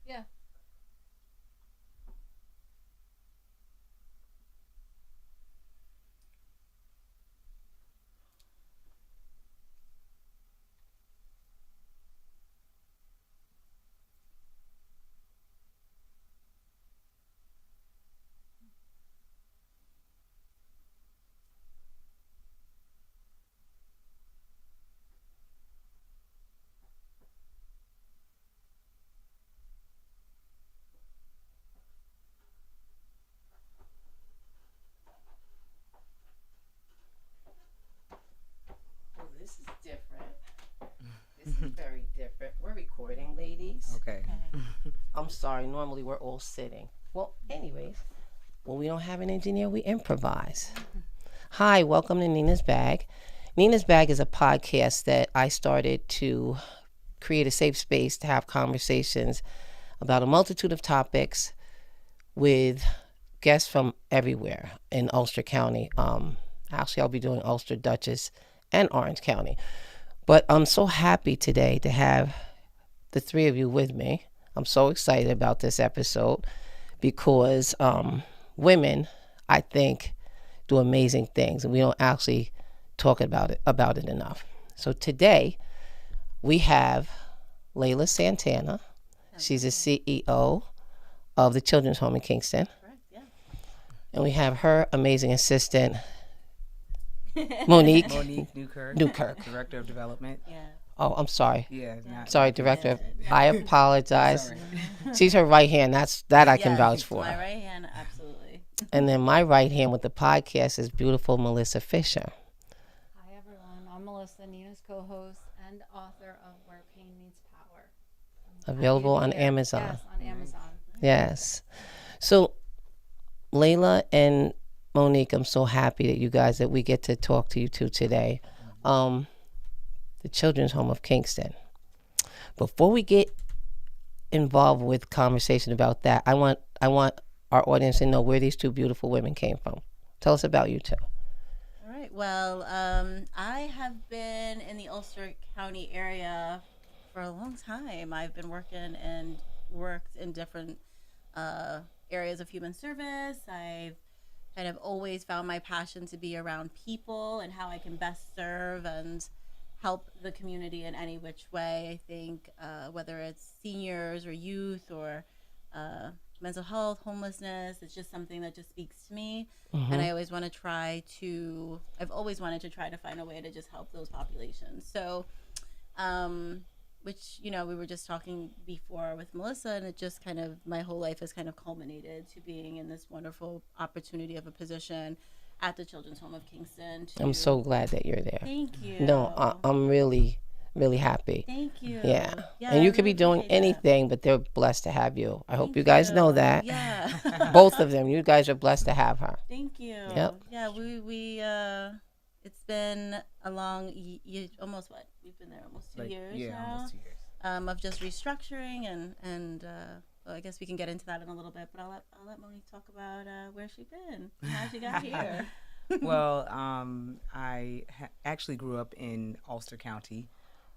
Yeah. Well, this is different. This is very different. We're recording, ladies. Okay. Okay. I'm sorry. Normally we're all sitting. Well, anyways, when we don't have an engineer, we improvise. Hi, welcome to Nina's Bag. Nina's Bag is a podcast that I started to create a safe space to have conversations about a multitude of topics with guests from everywhere in Ulster County. Actually, I'll be doing Ulster, Dutchess, and Orange County. But I'm so happy today to have the three of you with me. I'm so excited about this episode because women, I think, do amazing things, and we don't actually talk about it enough. So today we have Layla Santana. She's the CEO of the Children's Home in Kingston, Correct. Yeah. and we have her amazing assistant Monique Monique Newkirk, Newkirk. Director of Development. Yeah. Oh, I'm sorry. Yeah, Yeah. Sorry, not Director. Good. I Yeah. apologize. That's all right. She's her right hand. That I can Yes, vouch for. my right hand, absolutely. And then my right hand with the podcast is beautiful Melissa Fisher. Hi everyone, I'm Melissa, Nina's co-host and author of Where Pain Meets Power. I'm happy Available to be on here. Amazon. Yes, on Amazon. Yes. So Layla and Monique, I'm so happy that we get to talk to you two today. Um, the Children's Home of Kingston. Before we get involved with conversation about that, I want our audience to know where these two beautiful women came from. Tell us about you two. All right. Well, I have been in the Ulster County area for a long time. I've been working and worked in different uh, areas of human service. I've kind of always found my passion to be around people and how I can best serve and help the community in any which way. I think whether it's seniors or youth or uh, mental health, homelessness, it's just something that just speaks to me. And I always want to I've always wanted to try to find a way to just help those populations. So, which, we were just talking before with Melissa, and it just kind of, my whole life has kind of culminated to being in this wonderful opportunity of a position at the Children's Home of Kingston. I'm so glad that you're there. Thank you. No, I'm really, really happy. Thank you. Yeah. Yeah, And I you could really be doing appreciate that. anything, but they're blessed to have you. I hope Thank you guys know that. Yeah. Both of them, you guys are blessed to have her. Thank you. Yep. Yeah, we it's been a long almost what? We've been there almost 2 years yeah, now. almost 2 years. Of just restructuring and well, I guess we can get into that in a little bit, but I'll let Monique talk about where she been, and how she got here. Well, I actually grew up in Ulster County.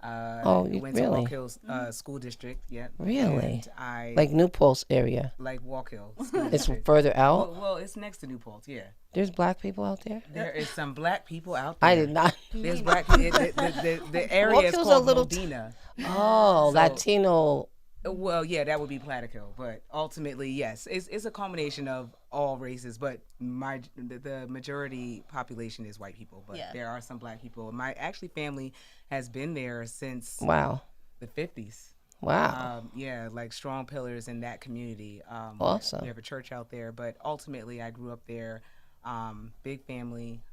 Oh, Went to really? Walk Hills School District. Yep. Really? And I Like New Paltz area. like Walk Hill School It's District. further out. Well, it's next to New Paltz. Yeah. There's black people out there. There is some black people out there. I did not. There's black. The area Walk is Hill's called a little Modena. Oh, So- Latino. Well, yeah, that would be Platico, but ultimately, yes, it's a combination of all races. But the majority population is white people, but Yeah. there are some black people. My actually family has been there since Wow. the 50s. Wow. Yeah, like strong pillars in that community. Awesome. We have a church out there, but ultimately, I grew up there. Big family,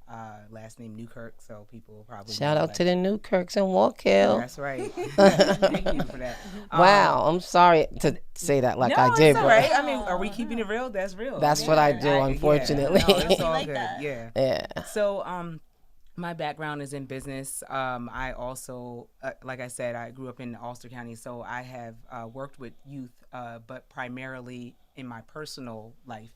last name Newkirk, so people will probably Shout know, out like, to the Newkirks and Walk Hill. That's right. Thank you for that. Wow. I'm sorry to say that like no, I did, it's all but right. I mean, are we keeping it real? That's real. That's what I do, unfortunately. Yeah, no, it's all Like good. that. Yeah. yeah. So, my background is in business. I also, like I said, I grew up in Ulster County, so I have worked with youth, but primarily in my personal life.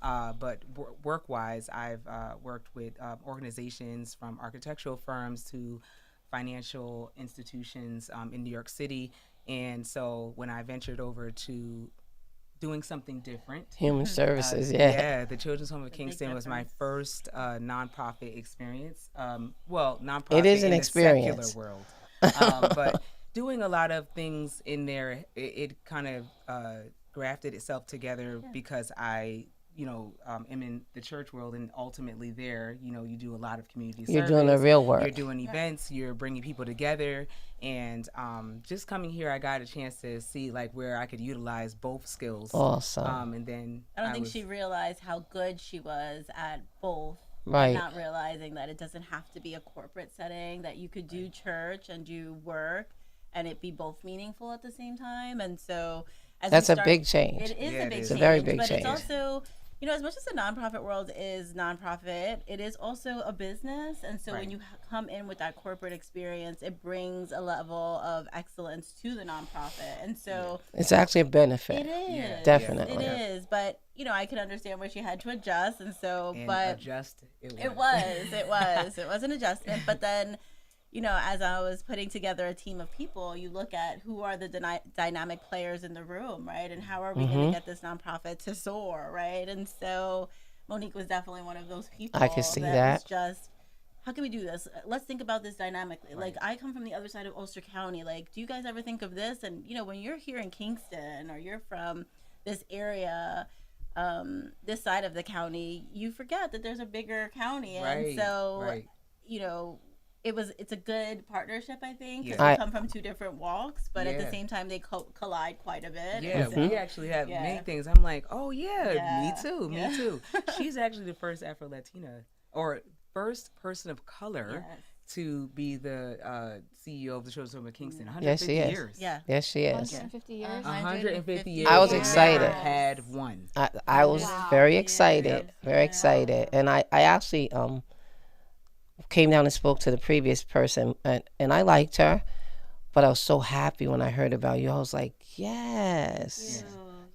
But work-wise, I've worked with organizations from architectural firms to financial institutions in New York City, And so when I ventured over to doing something different, Human services, yeah, the Children's Home of big Kingston was my difference. first nonprofit experience. Well, nonprofit It is an in experience. the secular world, but doing a lot of things in there, it kind of grafted itself together because I, am in the church world, and ultimately there, you do a lot of community You're service. doing the real work. You're doing events. You're bringing people together, and just coming here, I got a chance to see like where I could utilize both skills. Awesome. And then I don't think she realized how good she was at both. Right. And not realizing that it doesn't have to be a corporate setting, that you could do church and do work and it be both meaningful at the same time. And so That's a big change. It is Yeah, a it big is. change. It's a very big but change. it's also, as much as the nonprofit world is nonprofit, it is also a business. And so when you come in with that corporate experience, it brings a level of excellence to the nonprofit. And so It's actually a benefit. it is. Definitely. It is. But, I can understand where she had to adjust. And so, and but adjust. it was an adjustment. But then, as I was putting together a team of people, you look at who are the dynamic players in the room, right? And how are we going to get this nonprofit to soar, right? And so Monique was definitely one of those people. I could see that. that. Was just, how can we do this? Let's think about this dynamically. Like, I come from the other side of Ulster County. Like, do you guys ever think of this? And, when you're here in Kingston or you're from this area, this side of the county, you forget that there's a bigger county. And so, it's a good partnership, I think, because we come from two different walks, but at the same time, they collide quite a bit. Yeah, so, we actually have many things. I'm like, oh, me too. She's actually the first Afro-Latina or first person of color to be the CEO of the Children's Home of Kingston. 150 Yes, she is. years. Yeah. Yes, she is. 150 years. 150 years. I was We excited. never had one. I was very excited, very excited. And I actually came down and spoke to the previous person, and I liked her, but I was so happy when I heard about you. I was like, yes.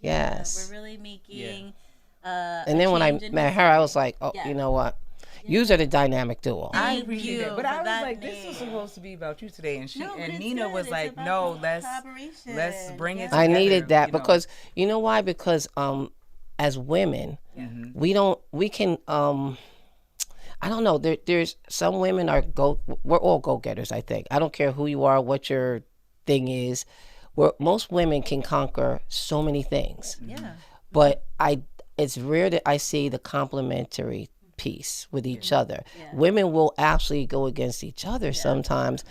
We're really making And then when I met her, I was like, oh, you know what? Yous are the dynamic duo. I Thank appreciate you that. But for I was that like, this name. is supposed to be about you today. And No, but and it's Nina good. was It's like, about no, the let's collaboration. bring it I together, needed that you know. because you know why? Because as women, we can I don't know. There's some women we're all go-getters, I think. I don't care who you are, what your thing is. Most women can conquer so many things. Yeah. But it's rare that I see the complementary piece with each other. Women will actually go against each other sometimes.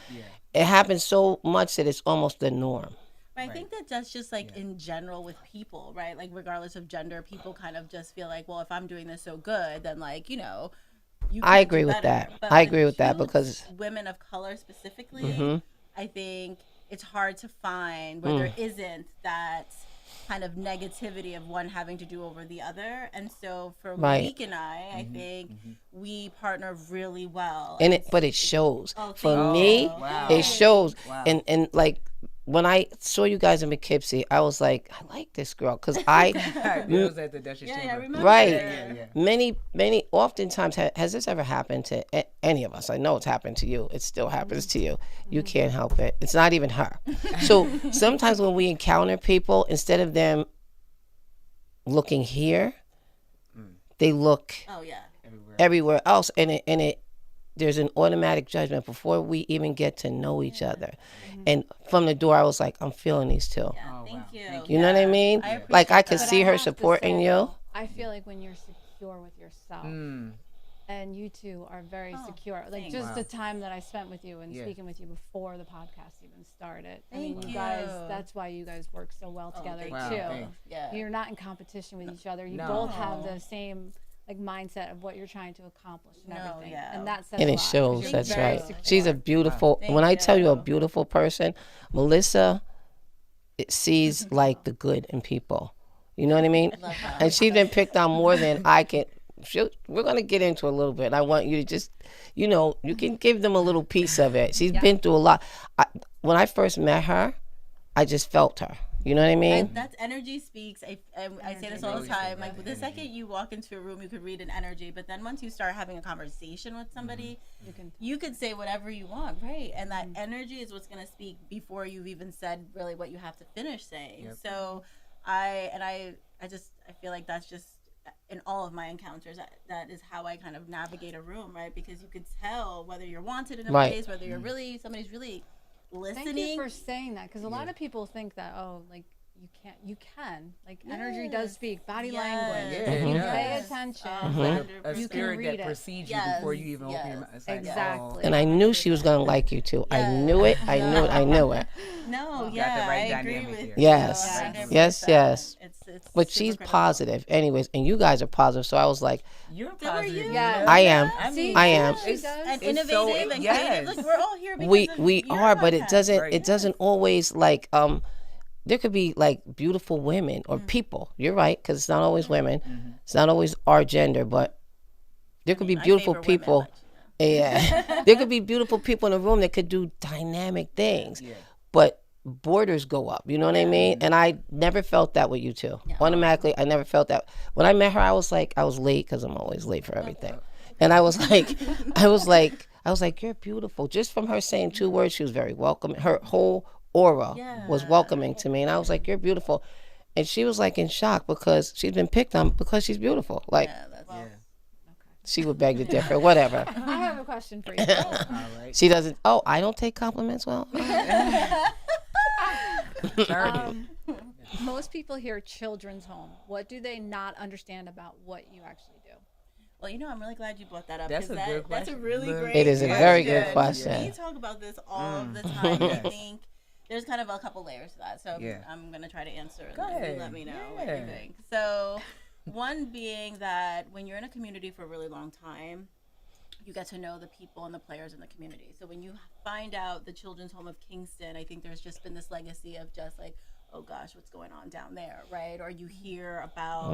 It happens so much that it's almost the norm. I think that's just like in general with people, right? Like regardless of gender, people kind of just feel like, well, if I'm doing this so good, then like, you I can agree do with better. that. But I agree with that youth, because women of color specifically, I think it's hard to find where there isn't that kind of negativity of one having to do over the other. And so for Monique and I think we partner really well. but it shows. Oh, For thank me, you. Wow. it shows. Wow. And like when I saw you guys in Poughkeepsie, I was like, I like this girl because I It was at the Duchess Chamber. I remember. right. Yeah. Many oftentimes has this ever happened to any of us? I know it's happened to you. It still happens to you. You can't help it. It's not even her. So sometimes when we encounter people, instead of them looking here, they look Oh yeah. everywhere else, and it there's an automatic judgment before we even get to know each other. And from the door, I was like, I'm feeling these two. Yeah, thank you. You know what I mean? I Like I appreciate could that. see I her have to supporting say, you. though, I feel like when you're secure with yourself, Mm. and you two are very secure. Like thanks. just Wow. the time that I spent with you and Yeah. speaking with you before the podcast even started. I mean, Thank you guys, you. that's why you guys work so well together thank Wow, too. thanks. Yeah. You're not in competition with each other. You No. both have the same like mindset of what you're trying to accomplish and No, everything. yeah. And that says And a it lot, 'cause shows. you're That's very right. secure. She's a beautiful. Thank When I tell you a you. beautiful person, Melissa, it sees like the good in people. You know what I mean? Love that. And she's been picked on more than I can. We're gonna get into a little bit. I want you to just, you can give them a little piece of it. She's been through a lot. When I first met her, I just felt her. You know what I mean? And that's energy speaks. I say this all the Really time. speaks. Like the Energy. second you walk into a room, you could read an energy. But then once you start having a conversation with somebody, you could say whatever you want, right? And that energy is what's going to speak before you've even said really what you have to finish saying. Yep. So I feel like that's just in all of my encounters. That is how I kind of navigate a room, right? Because you could tell whether you're wanted in a Right. place, whether you're really somebody's really listening. Thank you for saying that, because a lot of people think that, oh, like you can like energy does speak, body language. Yeah, If you it pay does. attention, A you can spirit read that it. precedes you Yes, before you even open your yes. mouth. It's like, Exactly. And I knew she was going to like you too. I knew it. I knew it. I knew it. No, Got yeah, the right I agree dynamic with here. you. Yes. 100%. Yes, yes. It's But super she's critical. positive. Anyways, and you guys are positive. So I was like, You're So are positive. you? Yeah. I am. I See, mean, I am. She it's- does. And it's innovative so- and yes. creative. Look, we're all here because we of your are, but it podcast. doesn't Right. it doesn't always like there could be like beautiful women or people. You're right, because it's not always women. It's not always our gender, but there could be I beautiful favor women, people. but, Yeah, there could be beautiful people in a room that could do dynamic things, Yeah. but borders go up. You know what I mean? And I never felt that with you two. Automatically, I never felt that. When I met her, I was late because I'm always late for everything. And I was like, I was like, you're beautiful. Just from her saying 2 words, she was very welcoming. Her whole aura was welcoming to me, and I was like, you're beautiful. And she was like in shock because she's been picked on because she's beautiful. Like Yeah. she would beg to differ. Whatever. I have a question for you. All right. She doesn't. Oh, I don't take compliments well. Turn Most people hear children's home. What do they not understand about what you actually do? Well, I'm really glad you brought that up. That's 'cause a good That's a question. really Look. great. It is a very good question. question. We talk about this all the time. I Yes. think there's kind of a couple layers to that. So Yeah. I'm gonna try to answer. And Go then you ahead. let me know what you Yeah. think. So, one being that when you're in a community for a really long time, you get to know the people and the players in the community. So when you find out the Children's Home of Kingston, I think there's just been this legacy of just like, oh gosh, what's going on down there, right? Or you hear about,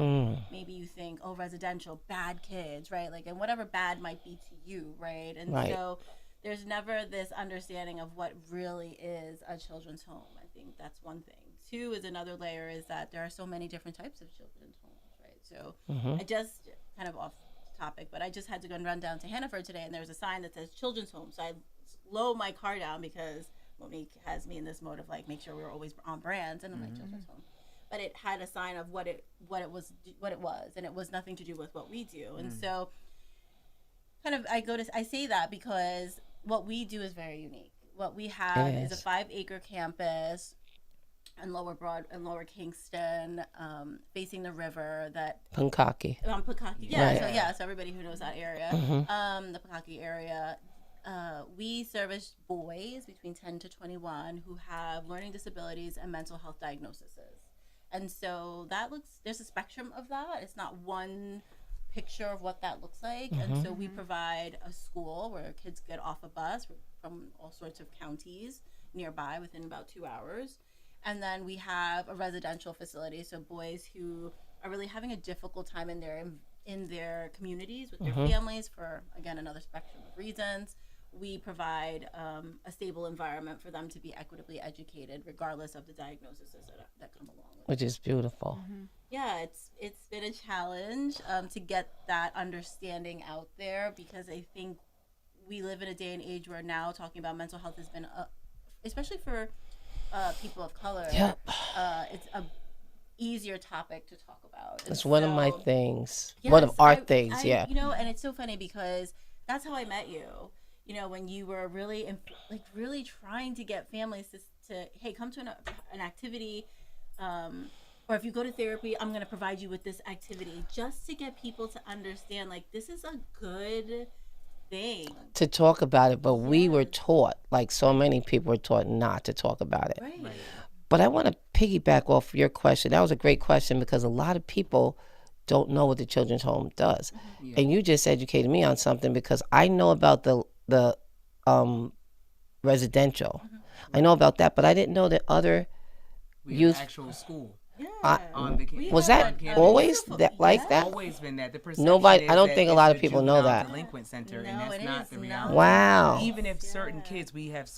maybe you think, oh, residential, bad kids, right? Like, and whatever bad might be to you, right? And Right. so there's never this understanding of what really is a children's home. I think that's one thing. 2 is another layer is that there are so many different types of children's homes, right? So I just kind of off topic, but I just had to go and run down to Hannaford today, and there's a sign that says children's home. So I slow my car down because Monique has me in this mode of like make sure we're always on brands, and I'm like children's home. But it had a sign of what it was, and it was nothing to do with what we do. And so, kind of, I say that because what we do is very unique. What we have is a 5-acre campus in Lower Kingston, facing the river that Pankaki. Pukaki. Yeah, so everybody who knows that area, the Pukaki area, we service boys between 10 to 21 who have learning disabilities and mental health diagnoses. And so there's a spectrum of that. It's not one picture of what that looks like. And so we provide a school where kids get off a bus from all sorts of counties nearby within about 2 hours. And then we have a residential facility, so boys who are really having a difficult time in their communities with their families for, again, another spectrum of reasons. We provide a stable environment for them to be equitably educated, regardless of the diagnoses that come along with it. Which is beautiful. Yeah, it's been a challenge to get that understanding out there, because I think we live in a day and age where now talking about mental health has been, especially for people of color, it's a easier topic to talk about. And It's one of my so- things. Yes, One of our things, yeah. And it's so funny because that's how I met you. When you were really trying to get families to hey, come to an activity, or if you go to therapy, I'm going to provide you with this activity, just to get people to understand, like, this is a good thing. To talk about it, but we were taught, like so many people were taught not to talk about it. Right. But I want to piggyback off your question. That was a great question, because a lot of people don't know what the children's home does. And you just educated me on something, because I know about the residential. I know about that, but I didn't know that other We youth have actual school. on the We Was have that on campus. always beautiful- that like yes. that? Always been that. The perception Nobody- is I don't that think a it's lot of a people know juvenile that. delinquent center, No, and that's it not is the not. reality. Wow. Even if certain Yeah. kids, we have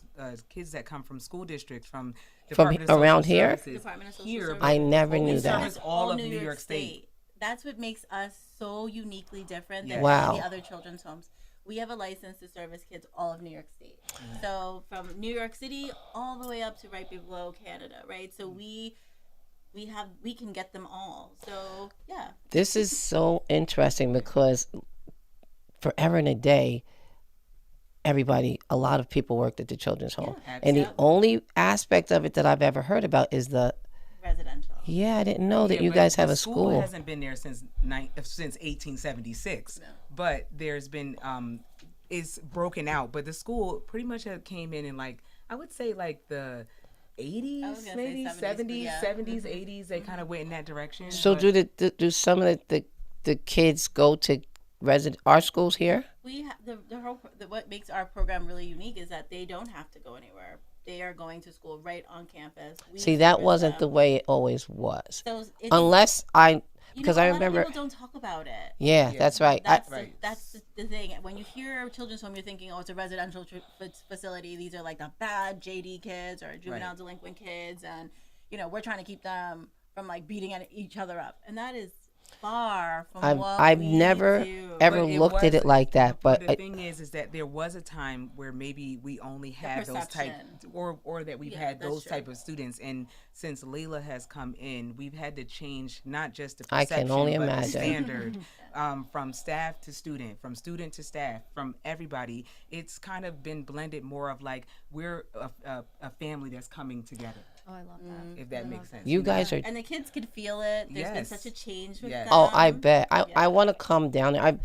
kids that come from school districts, from From Department of Social around here? Services, Department of Social here, Services. but I never we knew that. service all of New York State. That's what makes us so uniquely different than Yes. Wow. any other children's homes. We have a license to service kids all of New York State. So from New York City all the way up to right below Canada, right? So we can get them all. So yeah. This is so interesting because forever and a day, a lot of people worked at the children's home. Yeah, And the absolutely. only aspect of it that I've ever heard about is Residential. I didn't know that Yeah, you but guys the have a school school. hasn't been there since 1876, but there's been it's broken out. But the school pretty much came in like I would say like the I was 80s, gonna say maybe 70s, yeah. 70s, 80s. They kind of went in that direction. So but- do some of the kids go to our schools here? We what makes our program really unique is that they don't have to go anywhere. They are going to school right on campus. We See, that service wasn't the them. way it always was. So it's, Unless because I a lot remember. of people don't talk about it. Yeah, that's right. That's the thing. When you hear children's home, you're thinking, oh, it's a residential facility. These are like the bad JD kids or juvenile delinquent kids, and we're trying to keep them from like beating each other up, and that is far from what I've we never do. ever But it looked at was- it like that. But the thing is that there was a time where maybe we only had those type, perception. or that we've Yeah, had that's those true. type of students, and since Layla has come in, we've had to change not just the I perception, can only but the imagine. standard, from staff to student, from student to staff, from everybody. It's kind of been blended more of like we're a family that's coming together, Oh, I love that. if that makes sense. you guys are. And the kids could feel it. There's been Yes. such a change with Yes. them. Oh, I bet. I want to come down there.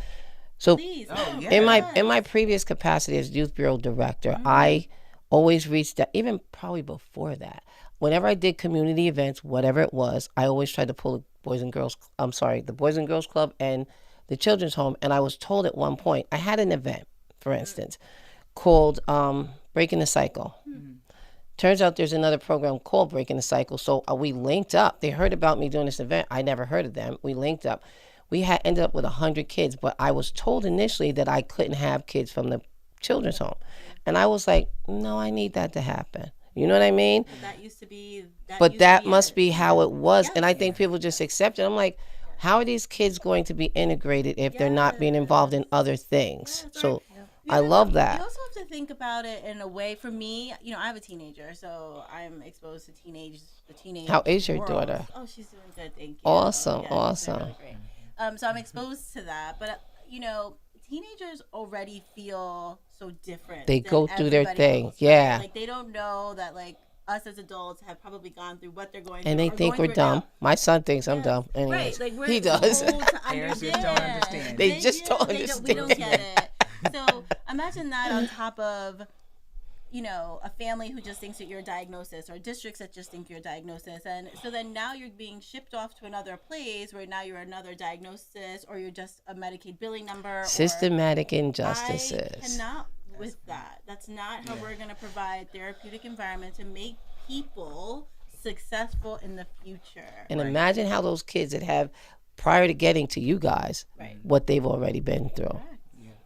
Please. Oh, yeah. In my previous capacity as youth bureau director, I always reached out, even probably before that. Whenever I did community events, whatever it was, I always tried to pull the Boys and Girls Club and the Children's Home. And I was told at one point, I had an event, for instance, called Breaking the Cycle. Turns out there's another program called Breaking the Cycle. So we linked up. They heard about me doing this event. I never heard of them. We linked up. We had ended up with 100 kids, but I was told initially that I couldn't have kids from the children's home. And I was like, no, I need that to happen. You know what I mean? That used to be. But that must it. be how it was. And I think people just accept it. I'm like, how are these kids going to be integrated if they're not being involved in other things? So I love that. You also have to think about it in a way. For me, I have a teenager, so I'm exposed to the teenage. How is your world. daughter? Oh, she's doing good. Thank you. Awesome, Yeah, she's doing awesome. really great. So I'm exposed to that, but teenagers already feel so different. They than go through their everybody thing, else, right? yeah. Like they don't know that us as adults have probably gone through what they're going through. And they or think going we're through it dumb. now. My son thinks I'm dumb. Right, Anyways, like we're he does. told to Parents just don't understand. They just don't We don't understand. get it. So imagine that on top of, a family who just thinks that you're a diagnosis, or districts that just think you're a diagnosis, and so then now you're being shipped off to another place where now you're another diagnosis, or you're just a Medicaid billing number. Systematic I injustices. cannot with that. That's not how we're going to provide therapeutic environment to make people successful in the future. And imagine how those kids that have, prior to getting to you guys, what they've already been through.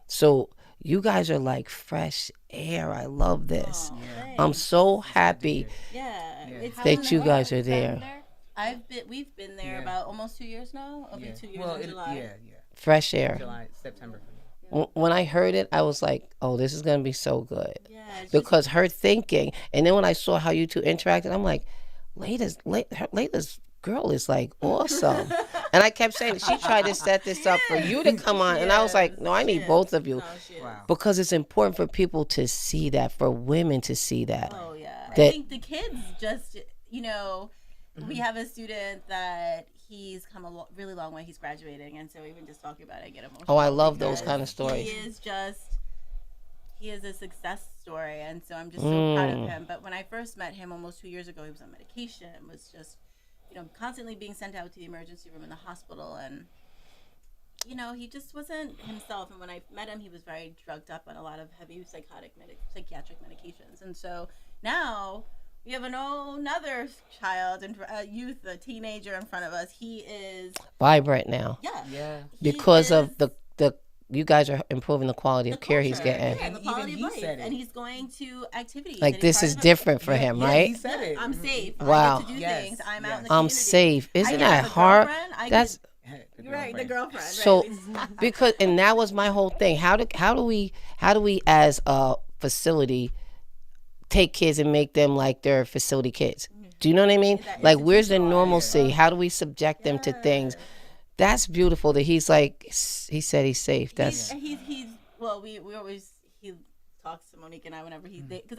So you guys are like fresh air. I love this. I'm so happy that you guys are there. We've been there about almost 2 years now. It'll be 2 years in July. Fresh air. July, September. When I heard it, I was like, oh, this is going to be so good. Yeah, it's Because her thinking, and then when I saw how you two interacted, I'm like, Layla's girl is like awesome. And I kept saying, she tried to set this up for you to come on. And I was like, no, I need both of you. Wow. Because it's important for people to see that, for women to see that. Oh yeah, I That- think the kids just we have a student that he's come a really long way. He's graduating, and so even just talking about it, I get emotional. Oh, I love those because kind of stories. He is a success story, and so I'm just so proud of him. But when I first met him almost 2 years ago, he was on medication, was just constantly being sent out to the emergency room in the hospital, and he just wasn't himself. And when I met him, he was very drugged up on a lot of heavy psychiatric medications. And so now We have another child and youth, a teenager in front of us. He is Vibrant now Yeah. because of the you guys are improving the quality of care he's culture. getting. Yeah, And the quality even of he life. said it. And he's going to activities. Like and he's this part is of a- different for him, Yeah, right? he said it. I'm safe. Wow. I get to do Yes, things. I'm out in the yes. I'm community. safe. I Isn't could that have a hard? girlfriend. That's You're right, the girlfriend. so Right. because and that was my whole thing. How do we as a facility take kids and make them like their facility kids? Do you know what I mean? That Like where's the institutionalized. normalcy? How do we subject them to things? That's beautiful that he's like he said he's safe. That's He's well, we always he talks to Monique and I whenever he's because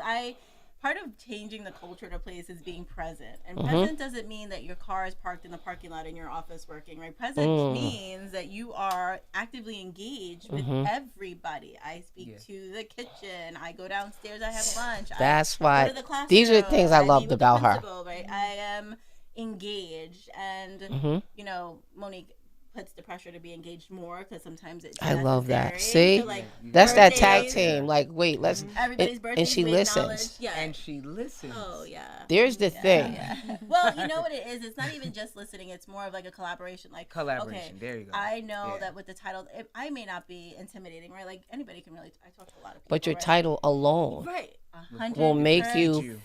part of changing the culture at a place is being present, and present doesn't mean that your car is parked in the parking lot in your office working, right? Present means that you are actively engaged with everybody. I speak to the kitchen, I go downstairs, I have lunch, That's I why go to the classroom, these are the things I meet loved with the about her. principal, right? I am engaged, and you know, Monique puts the pressure to be engaged more because sometimes it's I love that. necessary. See? So, like, That's that tag birthdays, team. Like, wait, let's everybody's birthdays, and she we listens. acknowledge- Yeah. And she listens. Oh yeah. There's the thing. Yeah. Well, you know what it is? It's not even just listening. It's more of like a collaboration. Like, Collaboration. okay, There you go. I know Yeah. that with the title, I may not be intimidating, right? Like anybody can really. I talk to a lot of people. But your right? title alone. right, 100% will make you-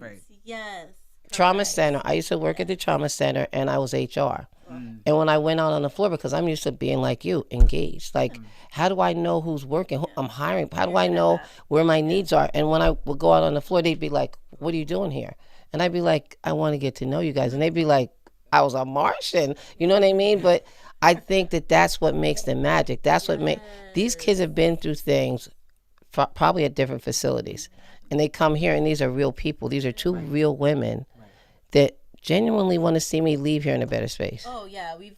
Right. Yes. Trauma correct. center. I used to work at the trauma center and I was HR. And when I went out on the floor, because I'm used to being like you, engaged. Like, how do I know who's working? Who I'm hiring. How do I know where my needs are? And when I would go out on the floor, they'd be like, "What are you doing here?" And I'd be like, "I want to get to know you guys." And they'd be like, "I was a Martian." You know what I mean? But I think that that's what makes the magic. That's what makes these kids have been through things, probably at different facilities, and they come here, and these are real people. These are two real women that genuinely want to see me leave here in a better space. Oh yeah, we've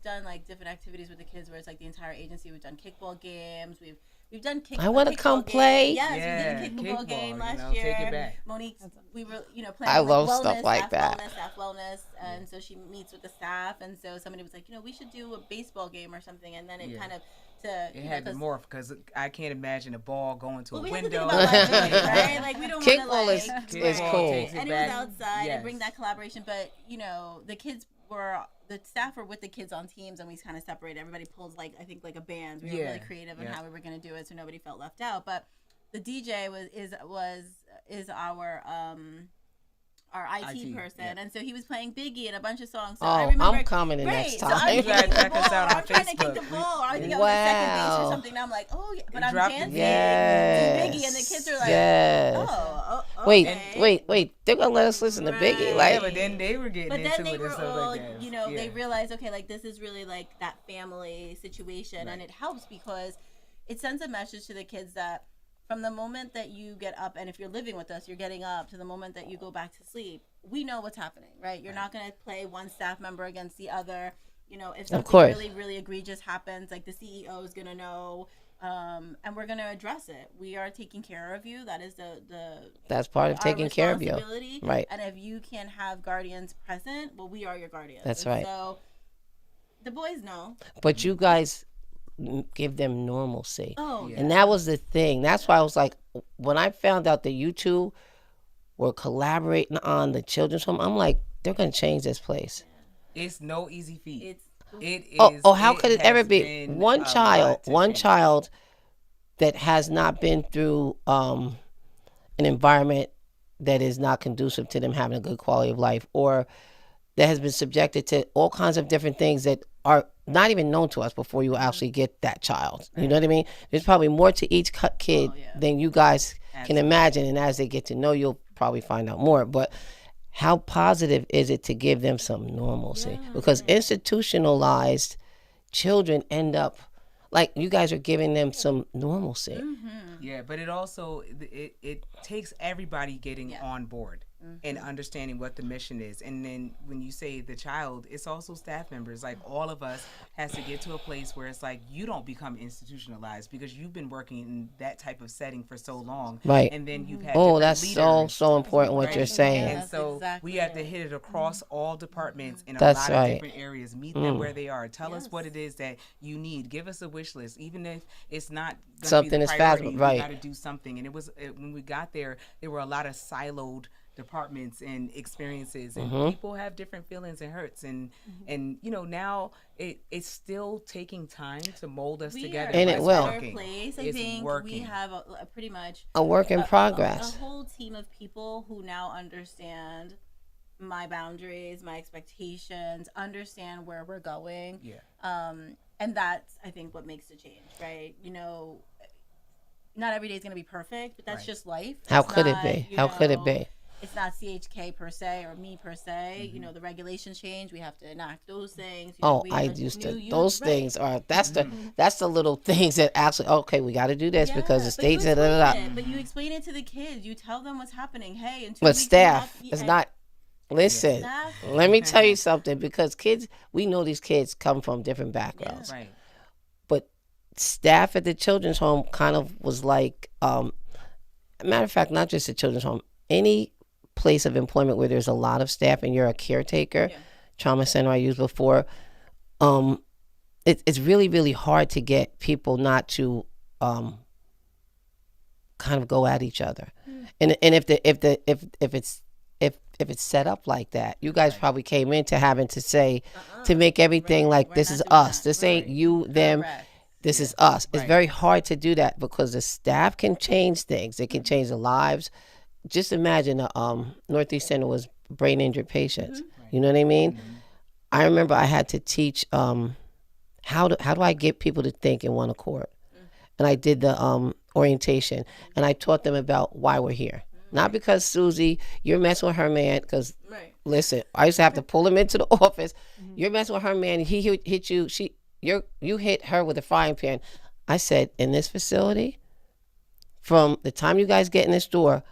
done like different activities with the kids where it's like the entire agency. We've done kickball games. We've done I wanna kickball come game. play. Yes, Yeah, we did a kickball game kickball, last you know, year. take it back. Monique, we were playing. I like, love wellness, stuff like that. Staff wellness, and so she meets with the staff, and so somebody was like, we should do a baseball game or something, and then it kind of It had to morph because I can't imagine a ball going to a we had to window. think about liability, right? Like we don't want to Kickball like is cool. takes and it back. was outside and bring Yes. that collaboration. But the staff were with the kids on teams, and we kind of separated. Everybody pulls like I think like a band. We were really creative in how we were going to do it, so nobody felt left out. But the DJ is our IT person, and so he was playing Biggie and a bunch of songs. So I remember, I'm coming in next So time. I'm You gotta kicking the check us ball, out on I'm trying to kick the Facebook. ball, or I think I was at second base Wow. or something. And I'm like, oh yeah, but I'm Drop the dancing Yes. to Biggie, and the kids are like, Yes. oh, Wait, okay. wait. They're gonna let us listen to Biggie. Right. Yeah, Like, but then they were getting But into then they it were and stuff all, like that. they realized, okay, like this is really like that family situation, and it helps because it sends a message to the kids that from the moment that you get up, and if you're living with us, you're getting up to the moment that you go back to sleep, we know what's happening, right? You're not going to play one staff member against the other. If something course. really, really egregious happens, like the CEO is going to know, and we're going to address it. We are taking care of you. That is that's part of our taking care of you. responsibility. Right. And if you can have guardians present, well, we are your guardians. That's And right. So the boys know. But you guys give them normalcy. Oh, yeah. And that was the thing. That's why I was like, when I found out that you two were collaborating on the children's home, I'm like, they're going to change this place. It's no easy feat. It's It is. Oh, how could it has ever be? been One a child, lot to change. that has not been through an environment that is not conducive to them having a good quality of life, or that has been subjected to all kinds of different things that are not even known to us before you actually get that child. You know what I mean? There's probably more to each kid than you guys can imagine, and as they get to know, you'll probably find out more. But how positive is it to give them some normalcy? Because institutionalized children end up like you guys are giving them some normalcy. Yeah, but it also it takes everybody getting on board. and understanding what the mission is. And then when you say the child, it's also staff members. Like all of us has to get to a place where it's like you don't become institutionalized because you've been working in that type of setting for so long. Right. And then you've had Oh, different that's leaders. so important what Right. you're saying. And That's so exactly we have to it. hit it across all departments in a That's lot right. of different areas. Meet them where they are. Tell us what it is that you need. Give us a wish list, even if it's not gonna Something be the is priority. fast, right. We got to do something. And when we got there were a lot of siloed departments and experiences, and people have different feelings and hurts, and now it's still taking time to mold us together. And but it it's will. working. Place. I It's think we working. have a pretty much A work in a progress. whole team of people who now understand my boundaries, my expectations, understand where we're going. Yeah. And that's, I think, what makes the change, right? Not every day is going to be perfect, but that's Right. just life. How It's could it not, be? you How could it know, be? It's not CHK per se or me per se. The regulations change. We have to enact those things. Oh, we I have a used to. new youth- Those right. things are. That's the little things that actually. Okay, we got to do this because the but you states. Da, da, explain da, da. it, but you explain it to the kids. You tell them what's happening. Hey, in 2 But weeks, staff you is have- not. Listen, Staff- let me tell you something. Because kids, we know these kids come from different backgrounds. Right. But staff at the children's home kind of was like, matter of fact, not just the children's home, any place of employment where there's a lot of staff and you're a caretaker, trauma center I used before, it's really, really hard to get people not to kind of go at each other. And if it's set up like that, you guys probably came into having to say to make everything like We're this not is doing us. that. This ain't Right. you, them. Correct. This is us. It's Right. very hard to do that because the staff can change things. It can change the lives. Just imagine the Northeast Center was brain injured patients. You know what I mean? I remember I had to teach how do I get people to think in one accord, and I did the orientation, and I taught them about why we're here. Not because Susie, you're messing with her man. Because listen, I used to have to pull him into the office. You're messing with her man. He hit you. You hit her with a frying pan. I said, in this facility, from the time you guys get in this door,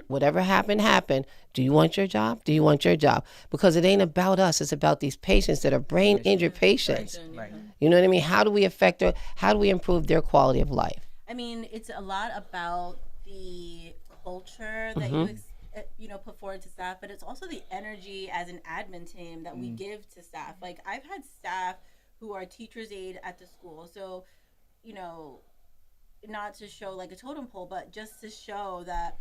whatever happened. Do you want your job? Do you want your job? Because it ain't about us. It's about these patients that are brain injured patients. Right. You know what I mean? How do we affect their? How do we improve their quality of life? I mean, it's a lot about the culture that you put forward to staff, but it's also the energy as an admin team that we give to staff. Like, I've had staff who are teachers' aide at the school, so not to show like a totem pole, but just to show that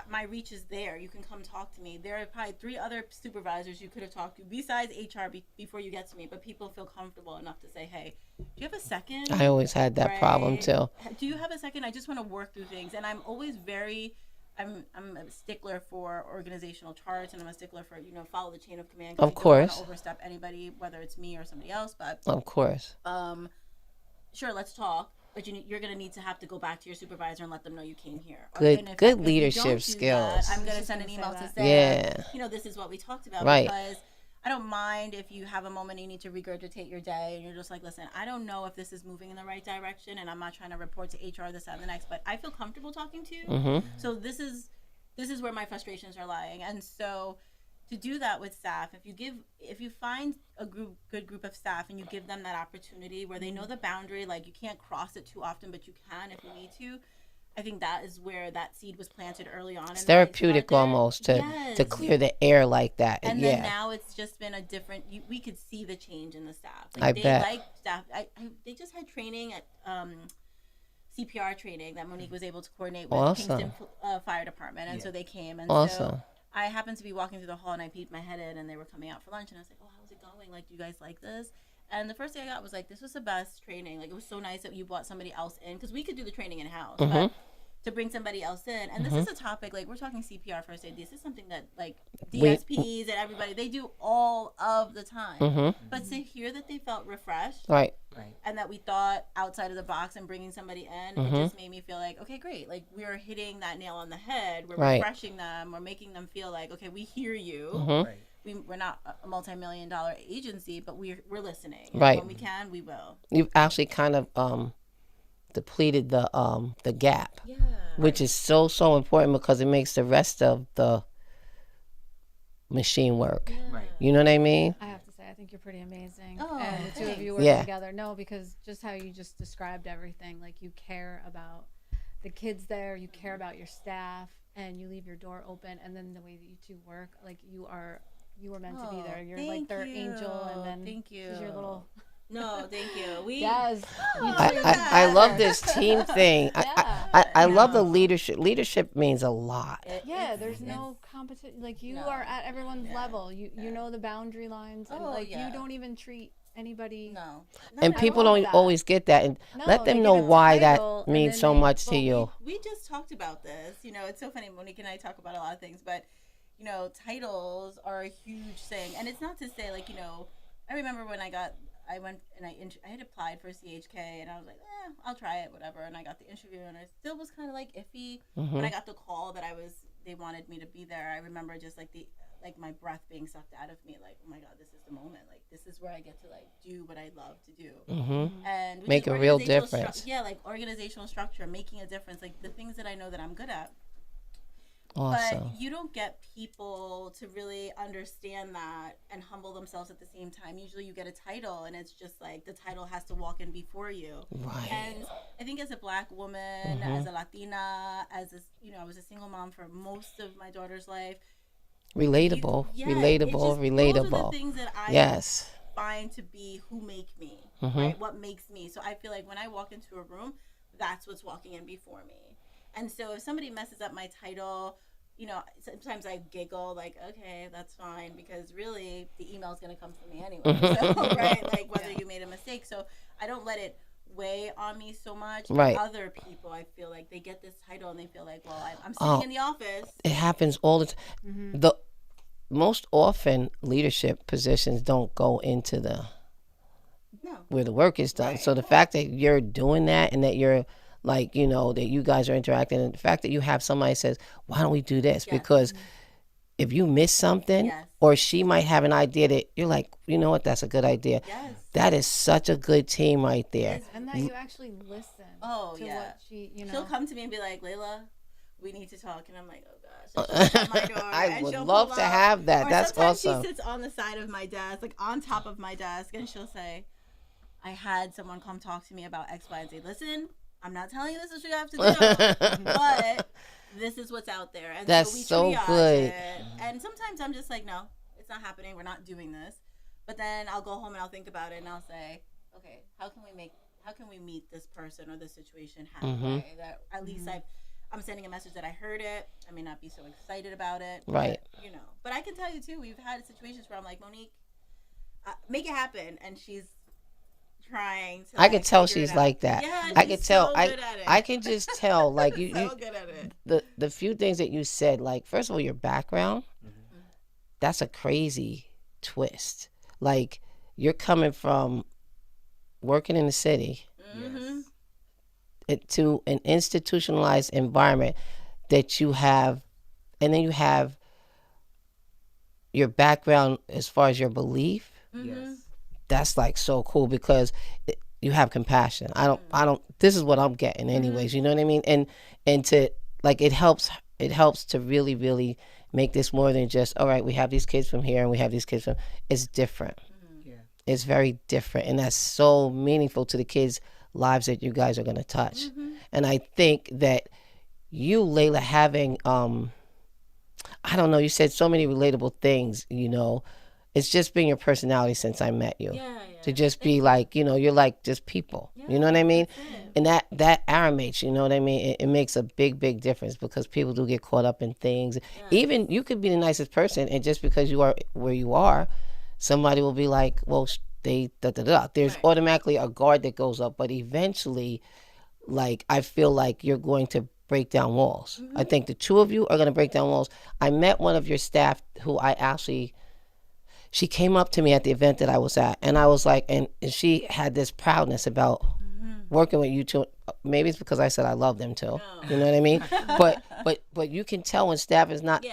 my reach is there. You can come talk to me. There are probably 3 other supervisors you could have talked to besides HR before you get to me, but people feel comfortable enough to say, hey, do you have a second? I always had that problem Right. too. Do you have a second? I just want to work through things. And I'm always I'm a stickler for organizational charts, and I'm a stickler for, follow the chain of command. 'Cause Of you don't course. want to overstep anybody, whether it's me or somebody else. But Of course. sure, let's talk. But you're going to have to go back to your supervisor and let them know you came here. Good- And if good you don't leadership do skills. that, I'm going to send an email to say, Yeah. this is what we talked about. Right. Because I don't mind if you have a moment and you need to regurgitate your day and you're just like, listen, I don't know if this is moving in the right direction, and I'm not trying to report to HR this, that, and the next, but I feel comfortable talking to you. So this is where my frustrations are lying. And so to do that with staff, if you find a good group of staff and you give them that opportunity where they know the boundary, like you can't cross it too often, but you can if you need to, I think that is where that seed was planted early on. It's therapeutic almost to clear the air like that. And yeah. then now it's just been a different. We could see the change in the staff. I bet. Like staff. They just had training at CPR training that Monique was able to coordinate with Awesome. Kingston Fire Department, and so they came. And Awesome. so I happened to be walking through the hall, and I peeked my head in, and they were coming out for lunch, and I was like, "Oh, how's it going? Like, do you guys like this?" And the first thing I got was like, "This was the best training. Like, it was so nice that you brought somebody else in, because we could do the training in house, but to bring somebody else in." And this is a topic, like, we're talking CPR first aid. This is something that, like, DSPs and everybody, they do all of the time. But to hear that they felt refreshed, Right. and that we thought outside of the box and bringing somebody in, it just made me feel like, okay, great. Like, we're hitting that nail on the head. We're Right. refreshing them. We're making them feel like, okay, we hear you. Right. We're not a multi-million-dollar agency, but we're listening. And Right. when we can, we will. You've actually kind of depleted the gap, Yeah. which is so important because it makes the rest of the machine work. Right. You know what I mean? I have to say, I think you're pretty amazing. Oh, and the two of thanks. you working Yeah. together. No, because just how you just described everything, like you care about the kids there, you care about your staff, and you leave your door open. And then the way that you two work, like you were meant to be there. You're like thank their you. angel, and then Thank you. she's your little. No, thank you. We Yes. You Oh, two I love this team thing. Yeah. I love the leadership. Leadership means a lot. Yeah, it's- there's it's- no competition. Like you No. are at everyone's Yeah. level. You know the boundary lines, and Oh, like yeah. you don't even treat anybody. No. And I people love don't that. always get that. And No, let they them get know a why title, that and means then so they- much to Well, you. we just talked about this. You know, it's so funny. Monique and I talk about a lot of things, but you know, titles are a huge thing, and it's not to say like, you know, I remember when I went and I had applied for CHK, and I was like, I'll try it, whatever. And I got the interview, and I still was kind of like iffy. When I got the call that they wanted me to be there, I remember just like my breath being sucked out of me, like, oh my god, this is the moment, like this is where I get to like do what I love to do, and which Make is a real organizational difference. yeah, like organizational structure, making a difference, like the things that I know that I'm good at. Awesome. But you don't get people to really understand that and humble themselves at the same time. Usually you get a title, and it's just like the title has to walk in before you. Right. And I think as a black woman, as a Latina, I was a single mom for most of my daughter's life. Relatable. Yeah, Relatable. Those are the Relatable. things that I Yes. find to be who make me, right? What makes me. So I feel like when I walk into a room, that's what's walking in before me. And so if somebody messes up my title, you know, sometimes I giggle like, okay, that's fine, because really the email's going to come from me anyway. So, right? Like whether you made a mistake. So I don't let it weigh on me so much. Right. Other people, I feel like they get this title and they feel like, well, I'm sitting in the office. It happens all the time. The most often leadership positions don't go into No. where the work is done. Right. So the fact that you're doing that, and that you're like, you know, that you guys are interacting, and the fact that you have somebody says, why don't we do this? Yes. Because if you miss something, Yes. or she might have an idea that you're like, you know what, that's a good idea. Yes. That is such a good team right there. And that you actually listen. Oh, to yeah. what she, you know. She'll come to me and be like, Layla, we need to talk. And I'm like, oh gosh. And she'll open my door, I and would she'll love pull to up. have that. Or That's sometimes awesome. she sits on the side of my desk, like on top of my desk, and she'll say, I had someone come talk to me about X, Y, and Z. Listen, I'm not telling you this is what you have to do, but this is what's out there. And That's so we so triage good. it. And sometimes I'm just like, no, it's not happening. We're not doing this. But then I'll go home and I'll think about it, and I'll say, okay, how can we meet this person or this situation halfway? That at least I'm sending a message that I heard it. I may not be so excited about it. Right. But, you know, but I can tell you too, we've had situations where I'm like, Monique, make it happen. And she's trying to, I can like, tell figure it she's out. like that. Yeah, I she's can tell. so good at it. I can just tell. Like you, so good at it. the few things that you said, like first of all, your background, that's a crazy twist. Like you're coming from working in the city Mm-hmm. to an institutionalized environment that you have, and then you have your background as far as your belief. Yes. That's like so cool because you have compassion. I don't, this is what I'm getting anyways, you know what I mean? And to like, it helps to really, really make this more than just, all right, we have these kids from here and we have these kids from, it's different. Yeah. It's very different. And that's so meaningful to the kids' lives that you guys are going to touch. And I think that you, Layla, having, I don't know, you said so many relatable things, you know, it's just been your personality since I met you. Yeah. To just be like, you know, you're like just people. You know what I mean? And that animates, you know what I mean? It makes a big, big difference because people do get caught up in things. Even you could be the nicest person, and just because you are where you are, somebody will be like, well, There's automatically a guard that goes up, but eventually, like, I feel like you're going to break down walls. I think the two of you are going to break down walls. I met one of your staff who she came up to me at the event that I was at, and I was like, and she had this proudness about working with you two. Maybe it's because I said I love them too. You know what I mean? But you can tell when staff is not. Yeah.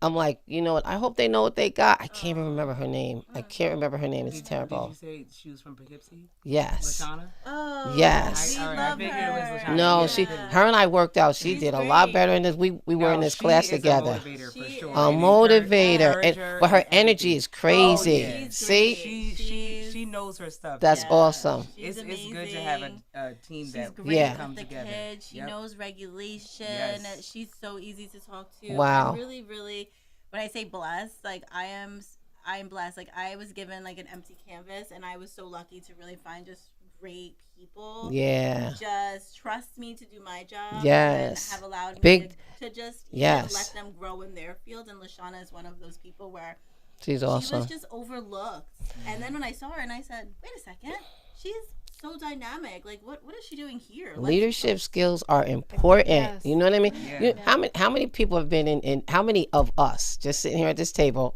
I'm like, you know what? I hope they know what they got. I can't even remember her name. I can't remember her name. It's Did terrible. you say she was from Poughkeepsie? Yes. Lashana? Oh, Yes. we All right, I love figured it was her. Lashana. No, Yeah. her and I worked out. She She's did a lot great. better in this. We were in No, this she class is together. A motivator for She sure. is. A And motivator, encourage and her but her and energy everything. is crazy. Yeah. She's See, great. She knows her stuff. that's Yeah. awesome. She's It's good to amazing. have a team She's that great Yeah. with come the together. kids. She Yep. knows regulation. Yes. She's so easy to talk to. Wow. I'm really, really. When I say blessed, like I'm blessed. Like I was given like an empty canvas, and I was so lucky to really find just great people. Yeah. Who just trust me to do my job. Yes. And have allowed me Big- to just Yes. let them grow in their field. And Lashana is one of those people where She's she awesome. was just overlooked. And then when I saw her, and I said, "Wait a second, she's so dynamic. Like, what is she doing here?" Leadership skills are important. Yes. You know what I mean? Yeah. How many people have been in how many of us just sitting here at this table?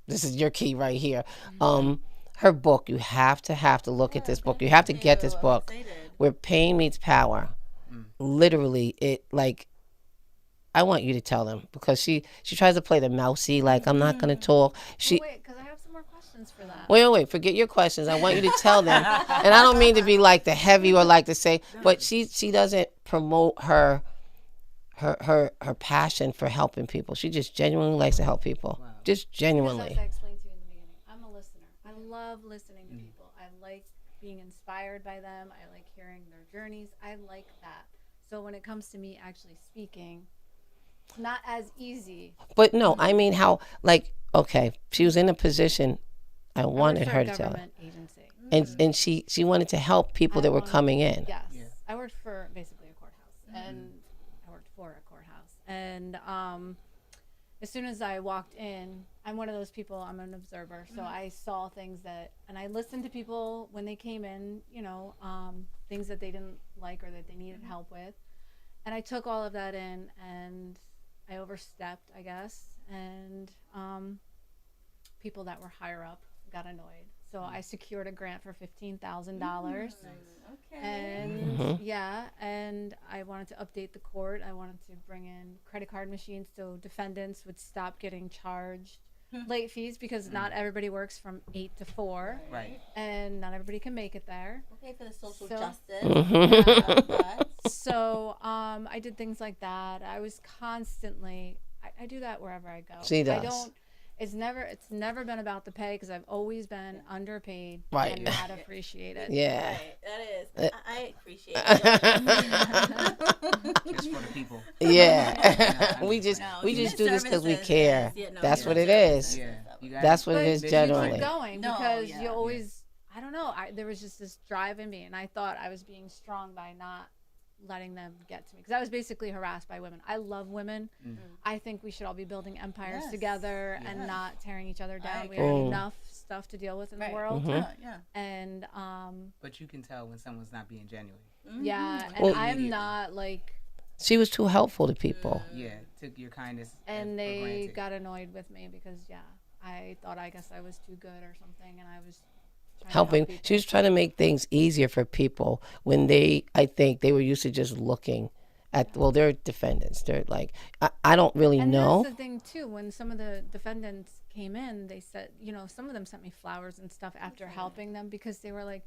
This is your key right here. Her book, you have to look at this book. You have to get this book. Where Pain Meets Power. Literally, it like I want you to tell them because she tries to play the mousy, like I'm not gonna talk. She Wait, because I have some more questions for that. wait, forget your questions. I want you to tell them. And I don't mean to be like the heavy or like to say, but she doesn't promote her passion for helping people. She just genuinely likes to help people. Just Because genuinely. as I explained to you in the beginning, I'm a listener. I love listening to people. I like being inspired by them. I like hearing their journeys. I like that. So when it comes to me actually speaking, it's not as easy. But no, I mean how like okay, she was in a position I I worked wanted for her a to tell. government agency. And she wanted to help people that were coming in. Yes. I worked for basically a courthouse. And I worked for a courthouse. And as soon as I walked in, I'm one of those people, I'm an observer. So I saw things and I listened to people when they came in, things that they didn't like or that they needed help with. And I took all of that in and I overstepped, I guess. And people that were higher up got annoyed. So I secured a grant for $15,000. Okay. And and I wanted to update the court. I wanted to bring in credit card machines so defendants would stop getting charged late fees because not everybody works from 8 to 4. Right. And not everybody can make it there. Okay, for the social So- justice. So I did things like that. I was constantly I do that wherever I go. She I does. don't it's never been about the pay because I've always been underpaid Right. and not appreciated. Yeah. Right, that is. I appreciate it. Just for the people. Yeah. we just No, we human just do this because we services care. is- yeah, no, That's what human it is. services. Yeah. You got That's what it But is you generally. keep going No, because yeah. you always I don't know there was just this drive in me and I thought I was being strong by not letting them get to me because I was basically harassed by women. I love women. I think we should all be building empires Yes. together Yes. and not tearing each other down. We agree. have enough stuff to deal with in the world. Yeah. And But you can tell when someone's not being genuine. yeah, and Well- I'm not like She was too helpful to people. Yeah. Took your kindness. and for they granted. got annoyed with me because I thought I guess I was too good or something and I was trying to Helping. help people. She was trying to make things easier for people when I think they were used to just looking at, well, they're defendants. They're like, I don't really And know. that's the thing too. When some of the defendants came in, they said, some of them sent me flowers and stuff after helping them because they were like,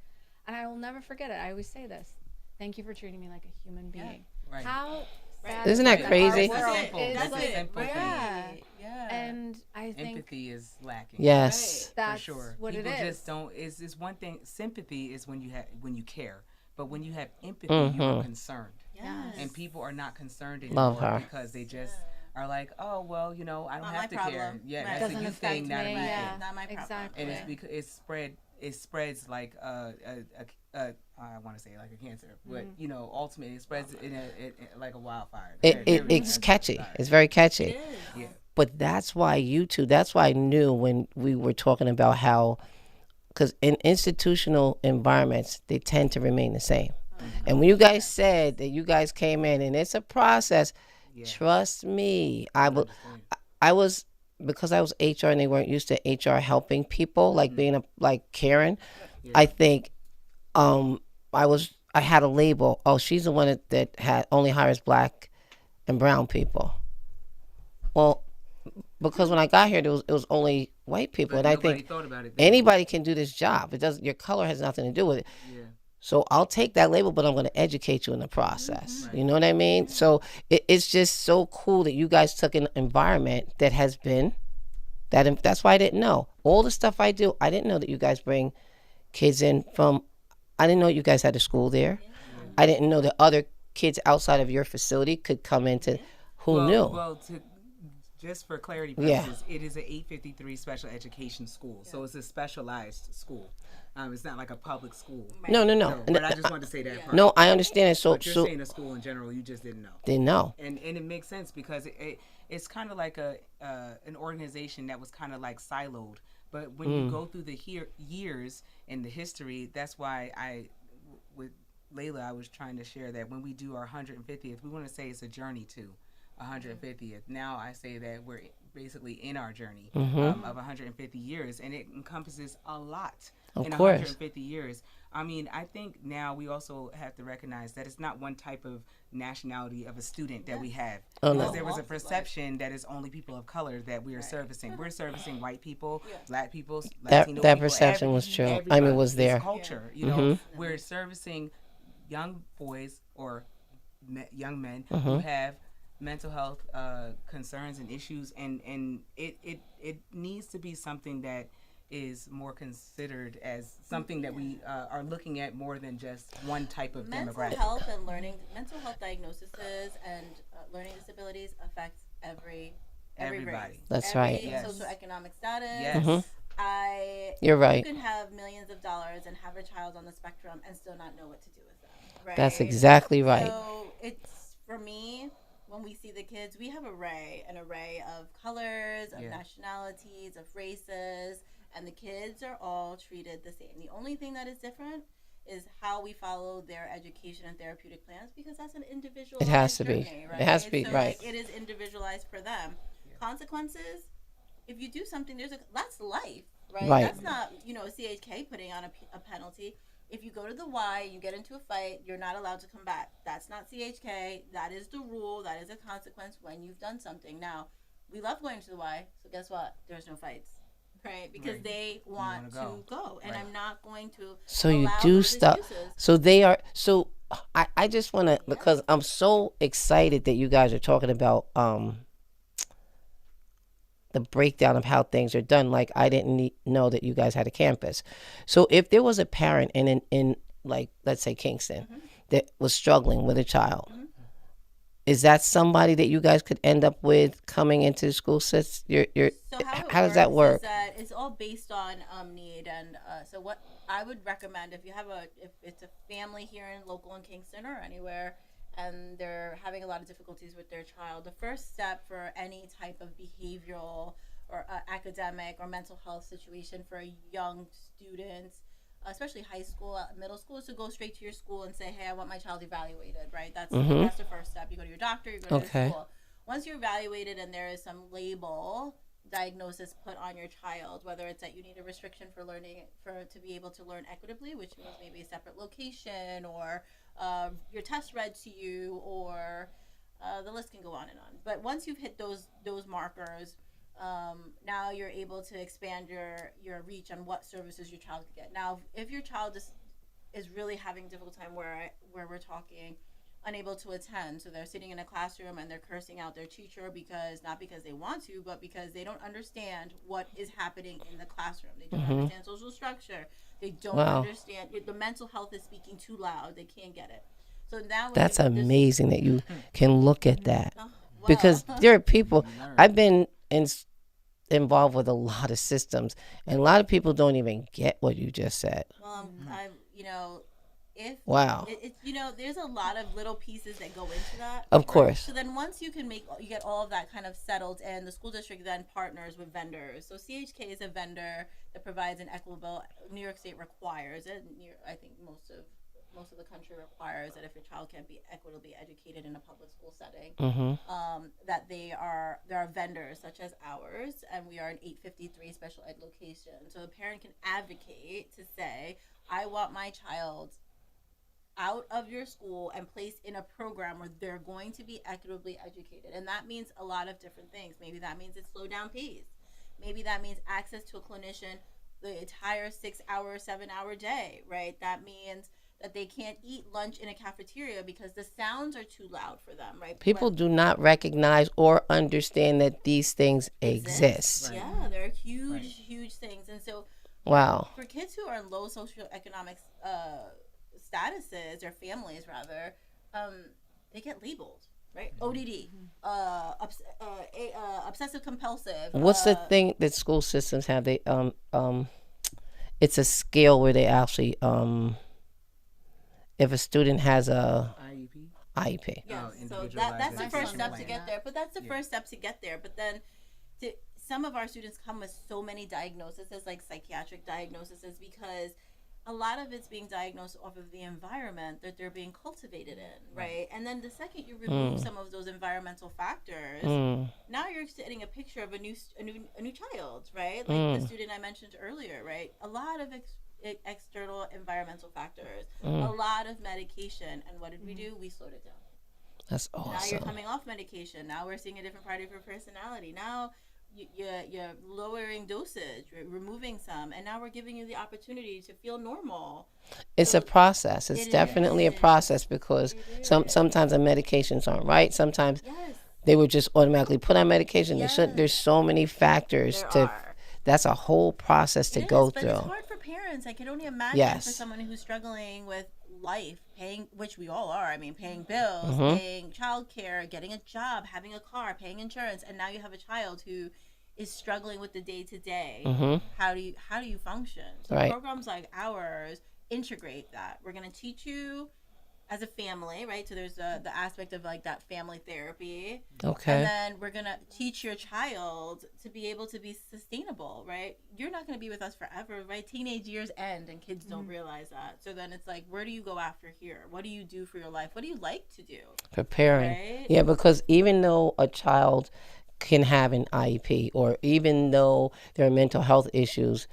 and I will never forget it. I always say this: "Thank you for treating me like a human being." Right. How sad Isn't is that our crazy? world Simple. is That's like- a simple thing. Yeah. And I think Empathy is lacking. Yes. that's for sure. what People it is. just don't. It's one thing. Sympathy is when you care, but when you have empathy, you are concerned. Yes. And people are not concerned Love anymore her. because they just are like, oh well, I don't Not have to my care. problem. Yeah, Right. that's Doesn't a you affect thing, not a me. me Yeah. thing. Not my problem. Exactly. And it's because it spreads like I want to say like a cancer, but ultimately it spreads like a wildfire. It's catchy. It's very catchy. It is. Yeah. But that's why that's why I knew when we were talking about how, because in institutional environments, they tend to remain the same. And when you guys said that you guys came in and it's a process, trust me, I was, because I was HR and they weren't used to HR helping people, like being like Karen, I think I had a label. Oh, she's the one that only hires black and brown people. Well, because when I got here, it was only white people, But and I nobody think thought about it then. anybody can do this job. It doesn't. Your color has nothing to do with it. Yeah. So I'll take that label, but I'm going to educate you in the process. Right. You know what I mean? So it's just so cool that you guys took an environment that has been that. That's why I didn't know all the stuff I do. I didn't know that you guys bring kids in from. I didn't know you guys had a school there. I didn't know that other kids outside of your facility could come into. Who knew? Well, just for clarity Yeah. purposes, it is an 853 special education school, so it's a specialized school. It's not like a public school. No. So, but I just wanted to say that part. No, I understand it. So But you're saying a school in general, you just didn't know. didn't know. And it makes sense because it's kind of like an organization that was kind of like siloed. But when you go through the years and the history, that's why with Layla, I was trying to share that when we do our 150th, we want to say it's a journey to 150th. Now I say that we're basically in our journey of 150 years, and it encompasses a lot in 150 years. I mean, I think now we also have to recognize that it's not one type of nationality of a student that we have. Because there was a perception that it's only people of color that we are servicing. We're servicing white people, black people, Latino That people. perception was true. I mean, Everybody. was there. It's culture. You know, we're servicing young boys or young men who have mental health concerns and issues, and it needs to be something that is more considered as something that we are looking at more than just one type of demographic. Mental health and learning, mental health diagnoses and learning disabilities affects every Everybody. race. That's every right. Yes. socioeconomic status. Yes. You're right. You can have millions of dollars and have a child on the spectrum and still not know what to do with them. Right? That's exactly right. So it's, for me, when we see the kids, we have an array of colors, of nationalities, of races, and the kids are all treated the same. The only thing that is different is how we follow their education and therapeutic plans, because that's an individualized It has to journey, be. right? It has to be, so, right. Like, it is individualized for them. Consequences, if you do something, that's life, right? Right. That's not, CHK putting on a penalty. If you go to the Y, you get into a fight, you're not allowed to come back. That's not CHK. That is the rule. That is a consequence when you've done something. Now, we love going to the Y, so guess what? There's no fights, right? Because they want to go. And I'm not going to So you allow do those stuff. excuses. So they are. So I just want to, because I'm so excited that you guys are talking about the breakdown of how things are done. Like, I didn't know that you guys had a campus. So if there was a parent in like, let's say Kingston, that was struggling with a child, is that somebody that you guys could end up with coming into the school system? So how does that work? Is that it's all based on need, and so what I would recommend, if it's a family here in Kingston or anywhere, and they're having a lot of difficulties with their child, the first step for any type of behavioral or academic or mental health situation for young students, especially high school, middle school, is to go straight to your school and say, hey, I want my child evaluated, right? That's the first step. You go to your doctor, you go to the school. Once you're evaluated and there is some diagnosis put on your child, whether it's that you need a restriction for learning, to be able to learn equitably, which means maybe a separate location, or your test read to you, or the list can go on and on. But once you've hit those markers, now you're able to expand your reach on what services your child could get. Now, if your child is really having a difficult time where we're talking unable to attend, so they're sitting in a classroom and they're cursing out their teacher not because they want to, but because they don't understand what is happening in the classroom. They don't understand social structure. They don't understand, the mental health is speaking too loud. They can't get it. So now That's amazing that you can look at that. Because there are people, I've been involved with a lot of systems, and a lot of people don't even get what you just said. Well, Wow. There's a lot of little pieces that go into that. Of course. So then once you get all of that kind of settled, and the school district then partners with vendors. So CHK is a vendor that provides an equitable. New York State requires it. I think most of the country requires that if your child can't be equitably educated in a public school setting, that there are vendors such as ours, and we are an 853 special ed location. So the parent can advocate to say, I want my child out of your school and placed in a program where they're going to be equitably educated. And that means a lot of different things. Maybe that means it's slow down pace. Maybe that means access to a clinician the entire 6 hour, 7 hour day, right? That means that they can't eat lunch in a cafeteria because the sounds are too loud for them, right? People do not recognize or understand that these things exist. Right. Yeah, they're huge, Right. huge things. And so Wow. for kids who are in low socioeconomic statuses or families rather, they get labeled, right? ODD, obsessive compulsive. What's the thing that school systems have? They it's a scale where they actually if a student has a IEP. IEP. Yes, so individualized that's the My first son step was to like get that. there. But that's the Yeah. first step to get there. But then some of our students come with so many diagnoses, like psychiatric diagnoses, because a lot of it's being diagnosed off of the environment that they're being cultivated in, right? And then the second you remove some of those environmental factors, now you're getting a picture of a new child, right? Like the student I mentioned earlier, right? A lot of external environmental factors, a lot of medication, and what did we do? We slowed it down. That's Now you're awesome. coming off medication. Now we're seeing a different part of your personality. Now you're lowering dosage, removing some, and now we're giving you the opportunity to feel normal. It's So a process. It's it definitely a is. process because sometimes the medications aren't right. Sometimes Yes, they would just automatically put on medication. They shouldn't. There's so many factors there to. are. That's a whole process to It go is, but through. it's hard for parents. I can only imagine Yes. for someone who's struggling with life, paying, which we all are. I mean, paying bills, Mm-hmm. paying childcare, getting a job, having a car, paying insurance, and now you have a child who is struggling with the day to day. How do you function? So Right. programs like ours integrate that. We're going to teach you as a family, right? So there's the aspect of like that family therapy. Okay. And then we're going to teach your child to be able to be sustainable, right? You're not going to be with us forever, right? Teenage years end and kids don't realize that. So then it's like, where do you go after here? What do you do for your life? What do you like to do? Preparing. Right? Yeah, because even though a child can have an IEP or even though there are mental health issues,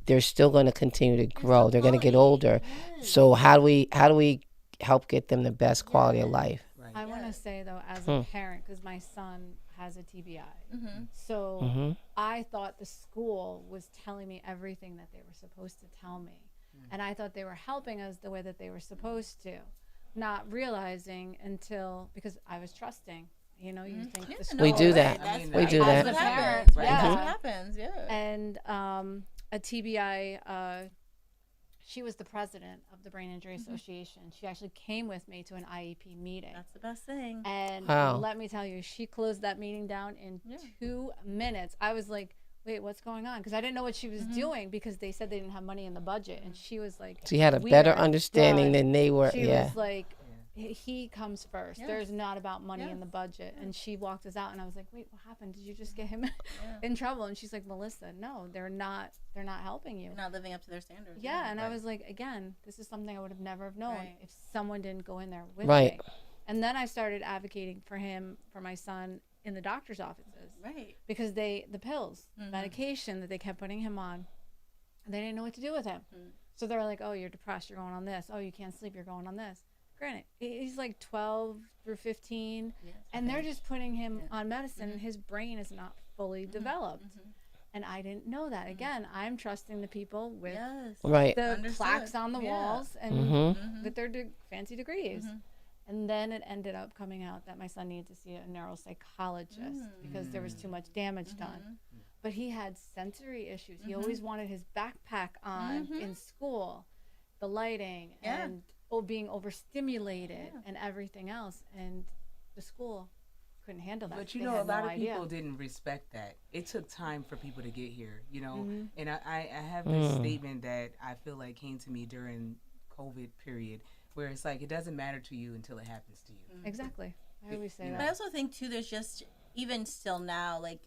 they're still going to continue to grow. They're going to get growing. older. Yes. So how do we help get them the best quality of life? Right. I want to say though, as a parent, because my son has a TBI, so I thought the school was telling me everything that they were supposed to tell me, and I thought they were helping us the way that they were supposed to, not realizing until because I was trusting. You know, you think the school. We do right. that. That's We do that's that. what As a happens. parent, Right? yeah. That's what happens. Yeah. And a TBI, she was the president of the Brain Injury Association. She actually came with me to an IEP meeting. That's the best thing. And Wow. let me tell you, she closed that meeting down in 2 minutes. I was like, wait, what's going on? Because I didn't know what she was doing because they said they didn't have money in the budget. And she was like, So you had a "We better are understanding done." than they were. She Yeah. was like, he comes first. Yes. There's not about money in Yes. the budget. And she walked us out and I was like, wait, what happened? Did you just get him in trouble? And she's like, Melissa, no, they're not helping you. You're not living up to their standards. Yeah, and I Right. was like, again, this is something I would have never have known Right. if someone didn't go in there with Right. me. And then I started advocating for him, for my son, in the doctor's offices Right. because the pills, medication that they kept putting him on, they didn't know what to do with him. So they're like, oh, you're depressed, you're going on this. Oh, you can't sleep, you're going on this. Granted, he's like 12 through 15, and they're just putting him on medicine, and his brain is not fully developed. And I didn't know that. Again, I'm trusting the people with Yes. Right. the Understood. plaques on the Yeah. walls and Mm-hmm. with their fancy degrees. And then it ended up coming out that my son needed to see a neuropsychologist because there was too much damage done. But he had sensory issues. He always wanted his backpack on in school, the lighting, Yeah. and being overstimulated and everything else. And the school couldn't handle that. But you They know, a had lot no of idea. people didn't respect that. It took time for people to get here, you know. Mm-hmm. And I have this statement that I feel like came to me during COVID period, where it's like it doesn't matter to you until it happens to you. Exactly. I always say You know, But I that. also think too, there's just even still now, like,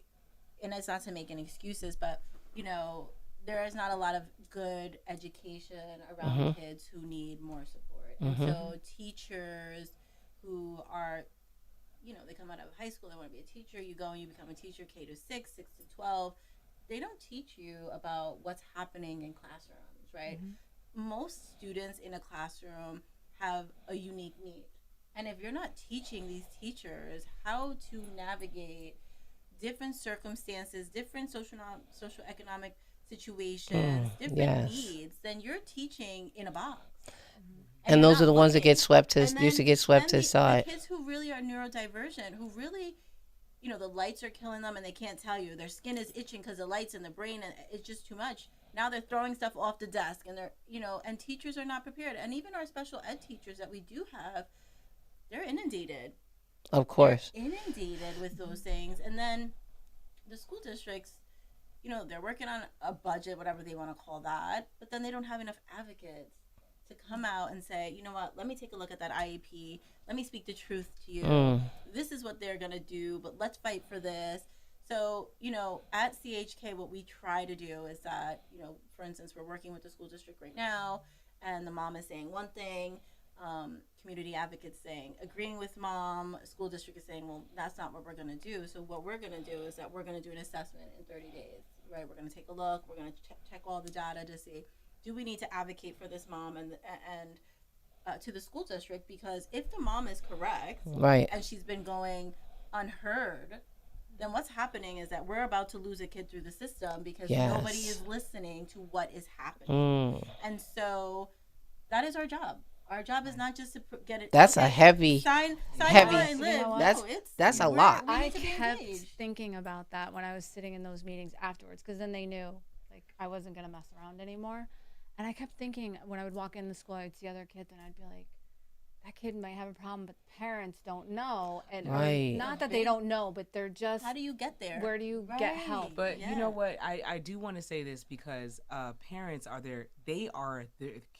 and it's not to make any excuses, but you know, there is not a lot of good education around kids who need more support, and so teachers who are, you know, they come out of high school, they want to be a teacher. You go and you become a teacher, K-6, 6 to 12. They don't teach you about what's happening in classrooms, right? Most students in a classroom have a unique need. And if you're not teaching these teachers how to navigate different circumstances, different social economic situations, different yes. needs, then you're teaching in a box. And you're those are not the ones that looking. get swept to And used to then, get swept to the the side. kids who really are neurodivergent, who really, the lights are killing them and they can't tell you. Their skin is itching because the lights in the brain, and it's just too much. Now they're throwing stuff off the desk, and and teachers are not prepared. And even our special ed teachers that we do have, they're inundated. Of course. They're inundated with those things. And then the school districts, they're working on a budget, whatever they want to call that, but then they don't have enough advocates to come out and say, you know what, let me take a look at that IEP. Let me speak the truth to you. This is what they're going to do, but let's fight for this. So, at CHK, what we try to do is that, for instance, we're working with the school district right now, and the mom is saying one thing, community advocates saying, agreeing with mom, school district is saying, well, that's not what we're going to do. So what we're going to do is that we're going to do an assessment in 30 days, right? We're going to take a look. We're going to check all the data to see, do we need to advocate for this mom and to the school district? Because if the mom is correct, right, and she's been going unheard, then what's happening is that we're about to lose a kid through the system because nobody is listening to what is happening. And so that is our job. Our job is not just to get it. That's a heavy, sign heavy. where I live. You know No, that's a lot. I kept thinking about that when I was sitting in those meetings afterwards, because then they knew like I wasn't gonna mess around anymore. And I kept thinking when I would walk in the school, I'd see other kids, and I'd be like, that kid might have a problem, but parents don't know. And right. Not that they don't know, but they're just. How do you get there? Where do you get help? But you know what? I do want to say this because parents are their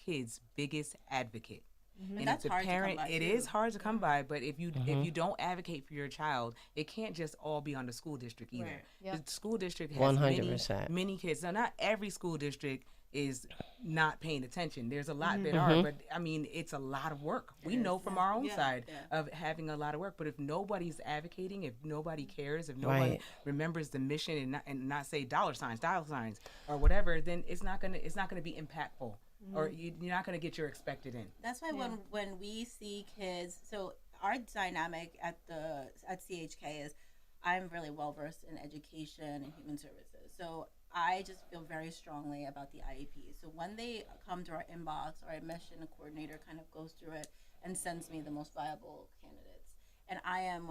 kids' biggest advocate. Mm-hmm. And that's if the hard parent, to come by it too. is hard to come by. But if you don't advocate for your child, it can't just all be on the school district either. Right. Yep. The school district has 100%. many kids. Now, not every school district is not paying attention. There's a lot that are, but I mean, it's a lot of work. We know from our own side of having a lot of work. But if nobody's advocating, if nobody cares, if nobody remembers the mission and not say dollar signs or whatever, then it's not gonna be impactful. Or you're not going to get your expected in. That's why when we see kids, so our dynamic at CHK is I'm really well versed in education and human services. So I just feel very strongly about the IEP. So when they come to our inbox, our admission coordinator kind of goes through it and sends me the most viable candidates. And I am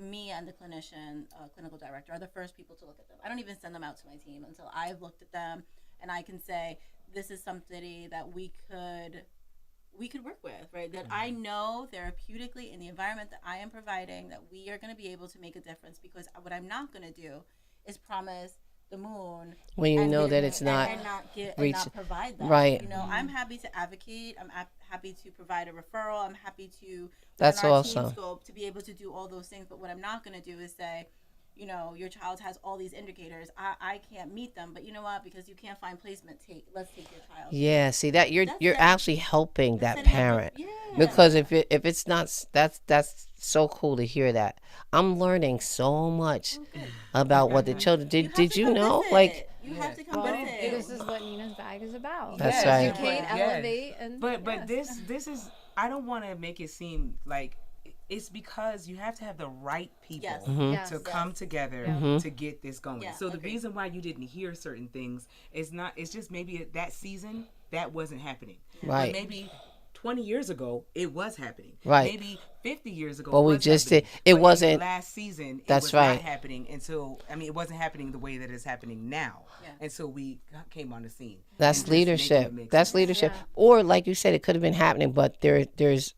me and the clinician, clinical director, are the first people to look at them. I don't even send them out to my team until I've looked at them and I can say, this is somebody that we could work with, right? That I know therapeutically in the environment that I am providing that we are going to be able to make a difference, because what I'm not going to do is promise the moon when you know that it's not and not provide that. Right. I'm happy to advocate. I'm happy to provide a referral. I'm happy to that's our awesome. team scope to be able to do all those things. But what I'm not going to do is say, your child has all these indicators. I can't meet them, but you know what? Because you can't find placement, let's take your child. Yeah, see that you're actually helping that parent. Because if it's not, that's so cool to hear that. I'm learning so much about what the children did. You know, like you have to come with it. This is what Nina's bag is about. That's right. Educate, elevate, and but this is, I don't want to make it seem like. It's because you have to have the right people to come together to get this going. Yeah, so the reason why you didn't hear certain things is it's just maybe that season that wasn't happening. Right. But maybe 20 years ago it was happening. Right. Maybe 50 years ago. Well, it we was just happening. did. It But wasn't last season. That's it was right. not happening until it wasn't happening the way that it's happening now. Yeah. And so we came on the scene. That's leadership. That's leadership. Or like you said, it could have been happening, but there's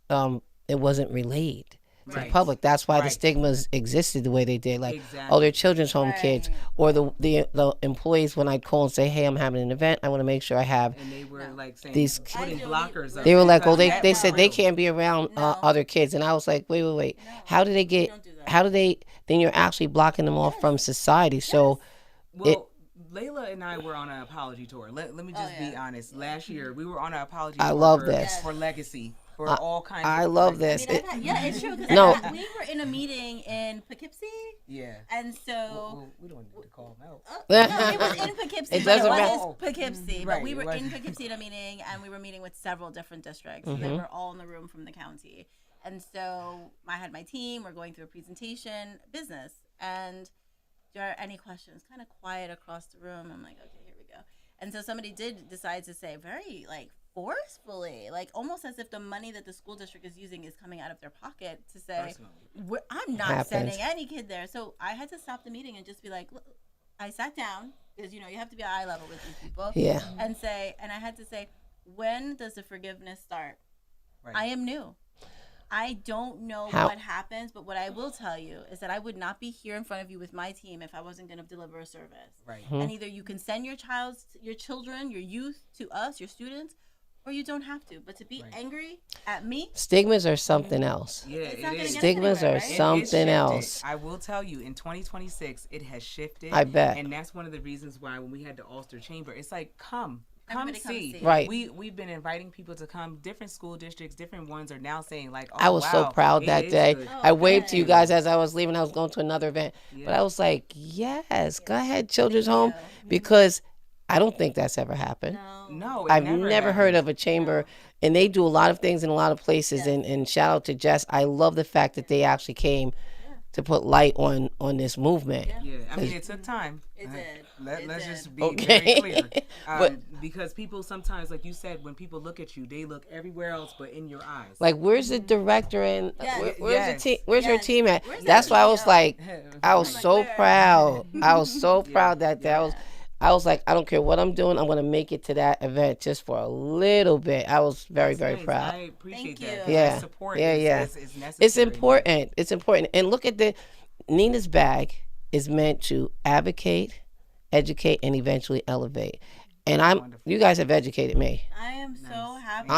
it wasn't relayed to the public. That's why the stigmas existed the way they did. Like, oh, they're children's home kids, or the employees. When I call and say, hey, I'm having an event, I want to make sure I have. And they were like saying, these putting blockers up. They were like, well, they said they can't be around other kids, and I was like, wait. No. How do they get? How do they? Then you're actually blocking them off from society. So, Layla and I were on an apology tour. Let me just be honest. Last year we were on an apology I tour love this for Legacy. for all kinds I of love reasons. this. Yeah, it's true. Because No. we were in a meeting in Poughkeepsie, Yeah. and so Well, we don't need to call them out. no, it was in Poughkeepsie. It but doesn't it matter. was Poughkeepsie, Right, but we it were in wasn't. Poughkeepsie at a meeting, and we were meeting with several different districts. They were all in the room from the county, and so I had my team. We're going through a presentation, business, and there are any questions? Kind of quiet across the room. I'm like, okay, here we go. And so somebody did decide to say very like forcefully, like almost as if the money that the school district is using is coming out of their pocket to say, I'm not Happens. sending any kid there. So I had to stop the meeting and just be like, look, I sat down because, you know, you have to be at eye level with these people. Yeah. And I had to say, when does the forgiveness start? Right. I am new. I don't know How- what happens, but what I will tell you is that I would not be here in front of you with my team if I wasn't going to deliver a service. Right. And either you can send your children, your youth to us, your students, or you don't have to. But to be angry at me, Stigmas are something else. Yeah, It's it not gonna is. get us Stigmas anywhere, are right? It- it's something shifted. else. I will tell you, in 2026, it has shifted. I bet. And that's one of the reasons why when we had the Ulster Chamber, it's like, come Everybody come see. see. Right. We've been inviting people to come. Different school districts, different ones are now saying like, oh, I was so wow, proud it that is day. good. I waved to you good. guys as I was leaving. I was going to another event. But I was like, yes, go ahead, Children's Home. Because I don't think that's ever happened. No, it I've never heard happened. of a chamber. And they do a lot of things in a lot of places. And shout out to Jess. I love the fact that they actually came to put light on this movement. Yeah, I mean, it took time. It did. Let's It just did. be Okay. very clear. But- Because people sometimes, like you said, when people look at you, they look everywhere else but in your eyes. Like, where's the director and Yes. where's Yes. the team? Where's her Yes. team at? Where's That's that why I was CEO? like, I was like, so where? proud. I was so proud that day. I was like, I don't care what I'm doing. I'm gonna make it to that event just for a little bit. I was very, very Nice. proud. I appreciate Thank that. you. 'cause Yeah. that support Yeah, is, yeah. is necessary. It's important. It's important. And look at Nina's bag is meant to advocate, educate, and eventually elevate. And you guys have educated me. I am so happy.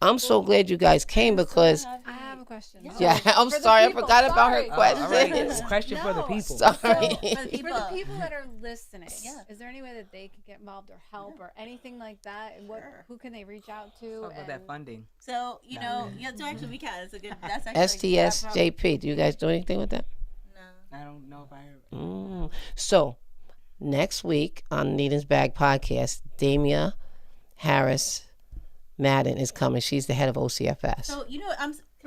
I'm so glad you guys came because I have a question. yeah, I'm For the sorry, I people, forgot about her sorry. All right. questions. Question for the No. people. Sorry. For the For people. the people that are listening, Yeah. is there any way that they could get involved or help or anything like that? And who can they reach out to? Talk about that and- funding. So, you know, so actually we can. It's a good, that's actually STSJP. Do you guys do anything with that? No. I don't know if I heard. So, next week on Nina's Bag podcast, Damia Harris Madden is coming. She's the head of OCFS. So, you know,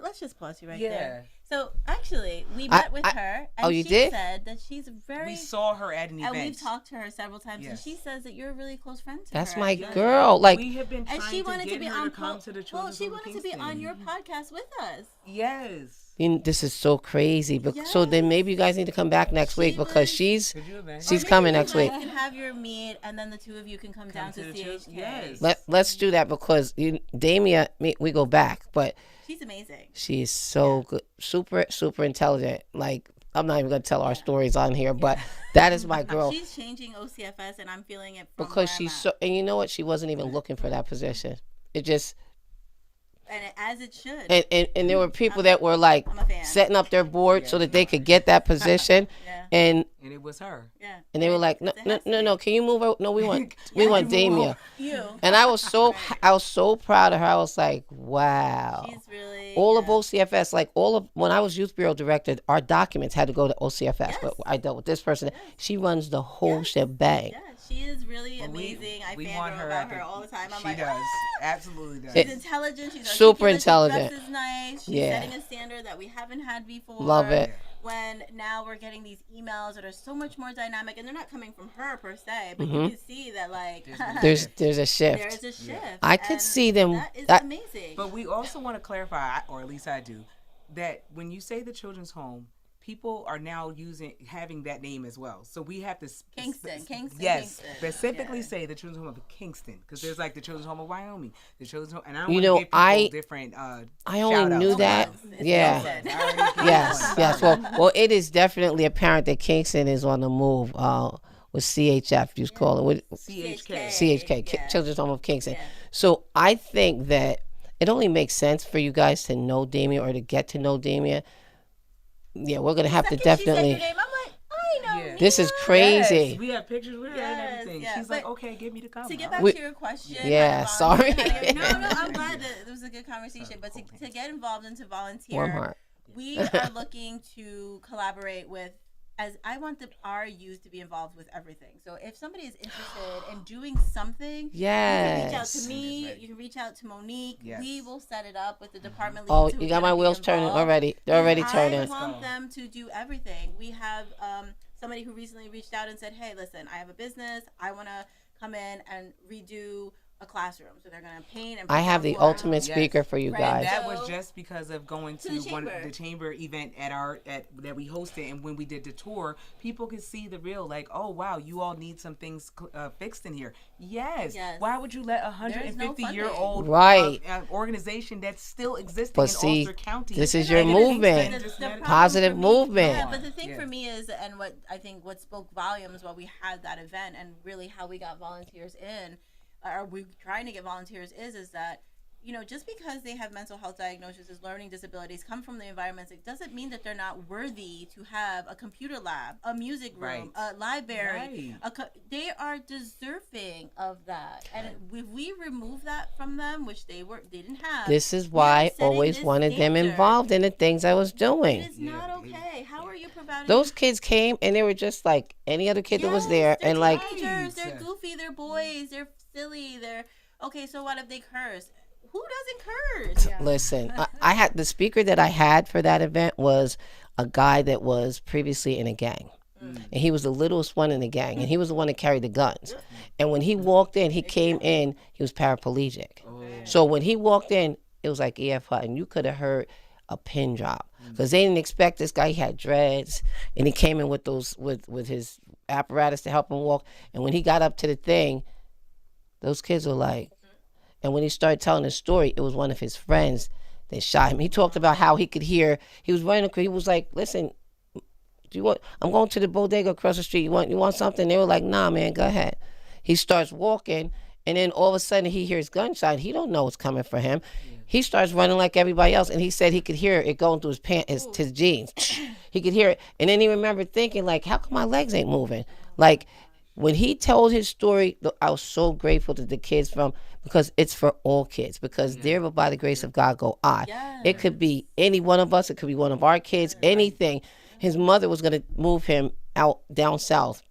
let's just pause you right Yeah. there. So, actually, we met with her, and you she did? said that she's very. We saw her at an and event. we've talked to her several times, and Yes. she says that you're a really close friend to That's her. my And- girl. Like, we have been trying And she wanted to to get be her on. to come to the Well, Children's she Home of wanted to be Kingston. on your podcast with us. Yes. this is so crazy. So then maybe you guys need to come back next She week because was- she's Could you imagine? she's Or maybe coming you next week. guys can have your meet, and then the two of you can come down to to the CHK. yes. Let's do that because Damia, we go back, but She's amazing. she is so good, super intelligent. Like, I'm not even gonna tell our stories on here, but that is my girl She's changing OCFS, and I'm feeling it from because where she's I'm so. And you know what? She wasn't even looking for that position. It just as it should. and there were people that were like I'm a fan. setting up their board so that they could get that position, Yeah. and And it was her. Yeah. they were like, no, It no, has to no, be. no. Can you move out? No, we want move Damia. You. And I was so proud of her. I was like, wow. She's really. All of OCFS, like when I was youth bureau director, our documents had to go to OCFS. But I dealt with this person. She runs the whole shebang. Yeah, she is really Well, amazing. I we fangirl want her about at the- her all the time. I'm She like, does. Absolutely does. she's intelligent. She's Super articulate, intelligent. She dresses nice. She's Yeah. setting a standard that we haven't had before. Love it. When now we're getting these emails that are so much more dynamic, and they're not coming from her per se, but you can see that like There's a shift. there's a shift. I could and see them. That is that- amazing. But we also want to clarify, or at least I do, that when you say the children's home, people are now having that name as well. So we have to Kingston. Yes, Kingston. specifically Yeah. say the children's home of Kingston, because there's like the children's home of Wyoming, the children's home, and I don't You want to know, give people different. I only shout-outs. knew that. It's Yeah. Kingston. I already gave Yes. one. Well, it is definitely apparent that Kingston is on the move. With CHF, you call it. With CHK. CHK, Yeah. Children's Home of Kingston. Yeah. So I think that it only makes sense for you guys to know Damia or to get to know Damia. Yeah, we're gonna have to Second she said definitely. your name, I'm like, I know Yeah. This is Yes, crazy. we have pictures with her and Yes, everything. yeah, She's like, but okay, give me the camera. To get back We- to your question, Yeah, sorry. no, I'm glad that it was a good conversation. But to get involved and to Warm volunteer, heart. we are looking to collaborate with. As I want our youth to be involved with everything. So if somebody is interested in doing something, you can reach out to Yes. me. You can reach out to Monique. Yes. We will set it up with the department Oh, leads. who you got gonna my be wheels turning involved. already. They're already I turning. want them to do everything. We have somebody who recently reached out and said, "Hey, listen, I have a business. I want to come in and redo a classroom. So they're going to paint and I have the floor. ultimate Yes. speaker for you Right, guys. That So- was just because of going To to the one chamber. the chamber event at that we hosted, and when we did the tour, people could see the real, like, oh wow, you all need some things fixed in here. Yes. Yes. Why would you let a There is no 150-year-old Right. organization that's still existing But in see, Ulster County? this is And your I think movement. the Just problem Positive for me- movement. Yeah, but the thing Yeah. for me is, and what I think what spoke volumes while we had that event, and really how we got volunteers in, or we trying to get volunteers is that, you know, just because they have mental health diagnoses, learning disabilities, come from the environments, it doesn't mean that they're not worthy to have a computer lab, a music room, Right. a library. Right. They are deserving of that, and if we remove that from them, which they didn't have. This is we are why I setting always this wanted them standard. involved in the things I was It doing. is Yeah, not it- okay. How are you providing? Those kids came and they were just like any other kid that was Yes, there, they're and like teenagers, they're Yes. goofy, they're boys, they're silly, they're okay. So what if they curse? Who doesn't curse? Yeah. listen, I had the speaker that I had for that event was a guy that was previously in a gang. And he was the littlest one in the gang, and he was the one that carried the guns. And when he walked in, he came in, he was paraplegic. So when he walked in, it was like EF Hutton. You could have heard a pin drop because they didn't expect this guy. He had dreads, and he came in with those with his apparatus to help him walk. And when he got up to the thing, those kids were like, and when he started telling his story, it was one of his friends that shot him. He talked about how he could hear. He was running. He was like, "Listen, do you want? I'm going to the bodega across the street. You want something?" They were like, "Nah, man, go ahead." He starts walking, and then all of a sudden he hears gunshot. He don't know what's coming for him. He starts running like everybody else, and he said he could hear it going through his pants, his jeans. He could hear it, and then he remembered thinking, like, "How come my legs ain't moving?" Like, when he told his story, I was so grateful to the kids because it's for all kids. Because there, but by the grace of God, go I. Yes. It could be any one of us. It could be one of our kids. Anything. His mother was going to move him out down south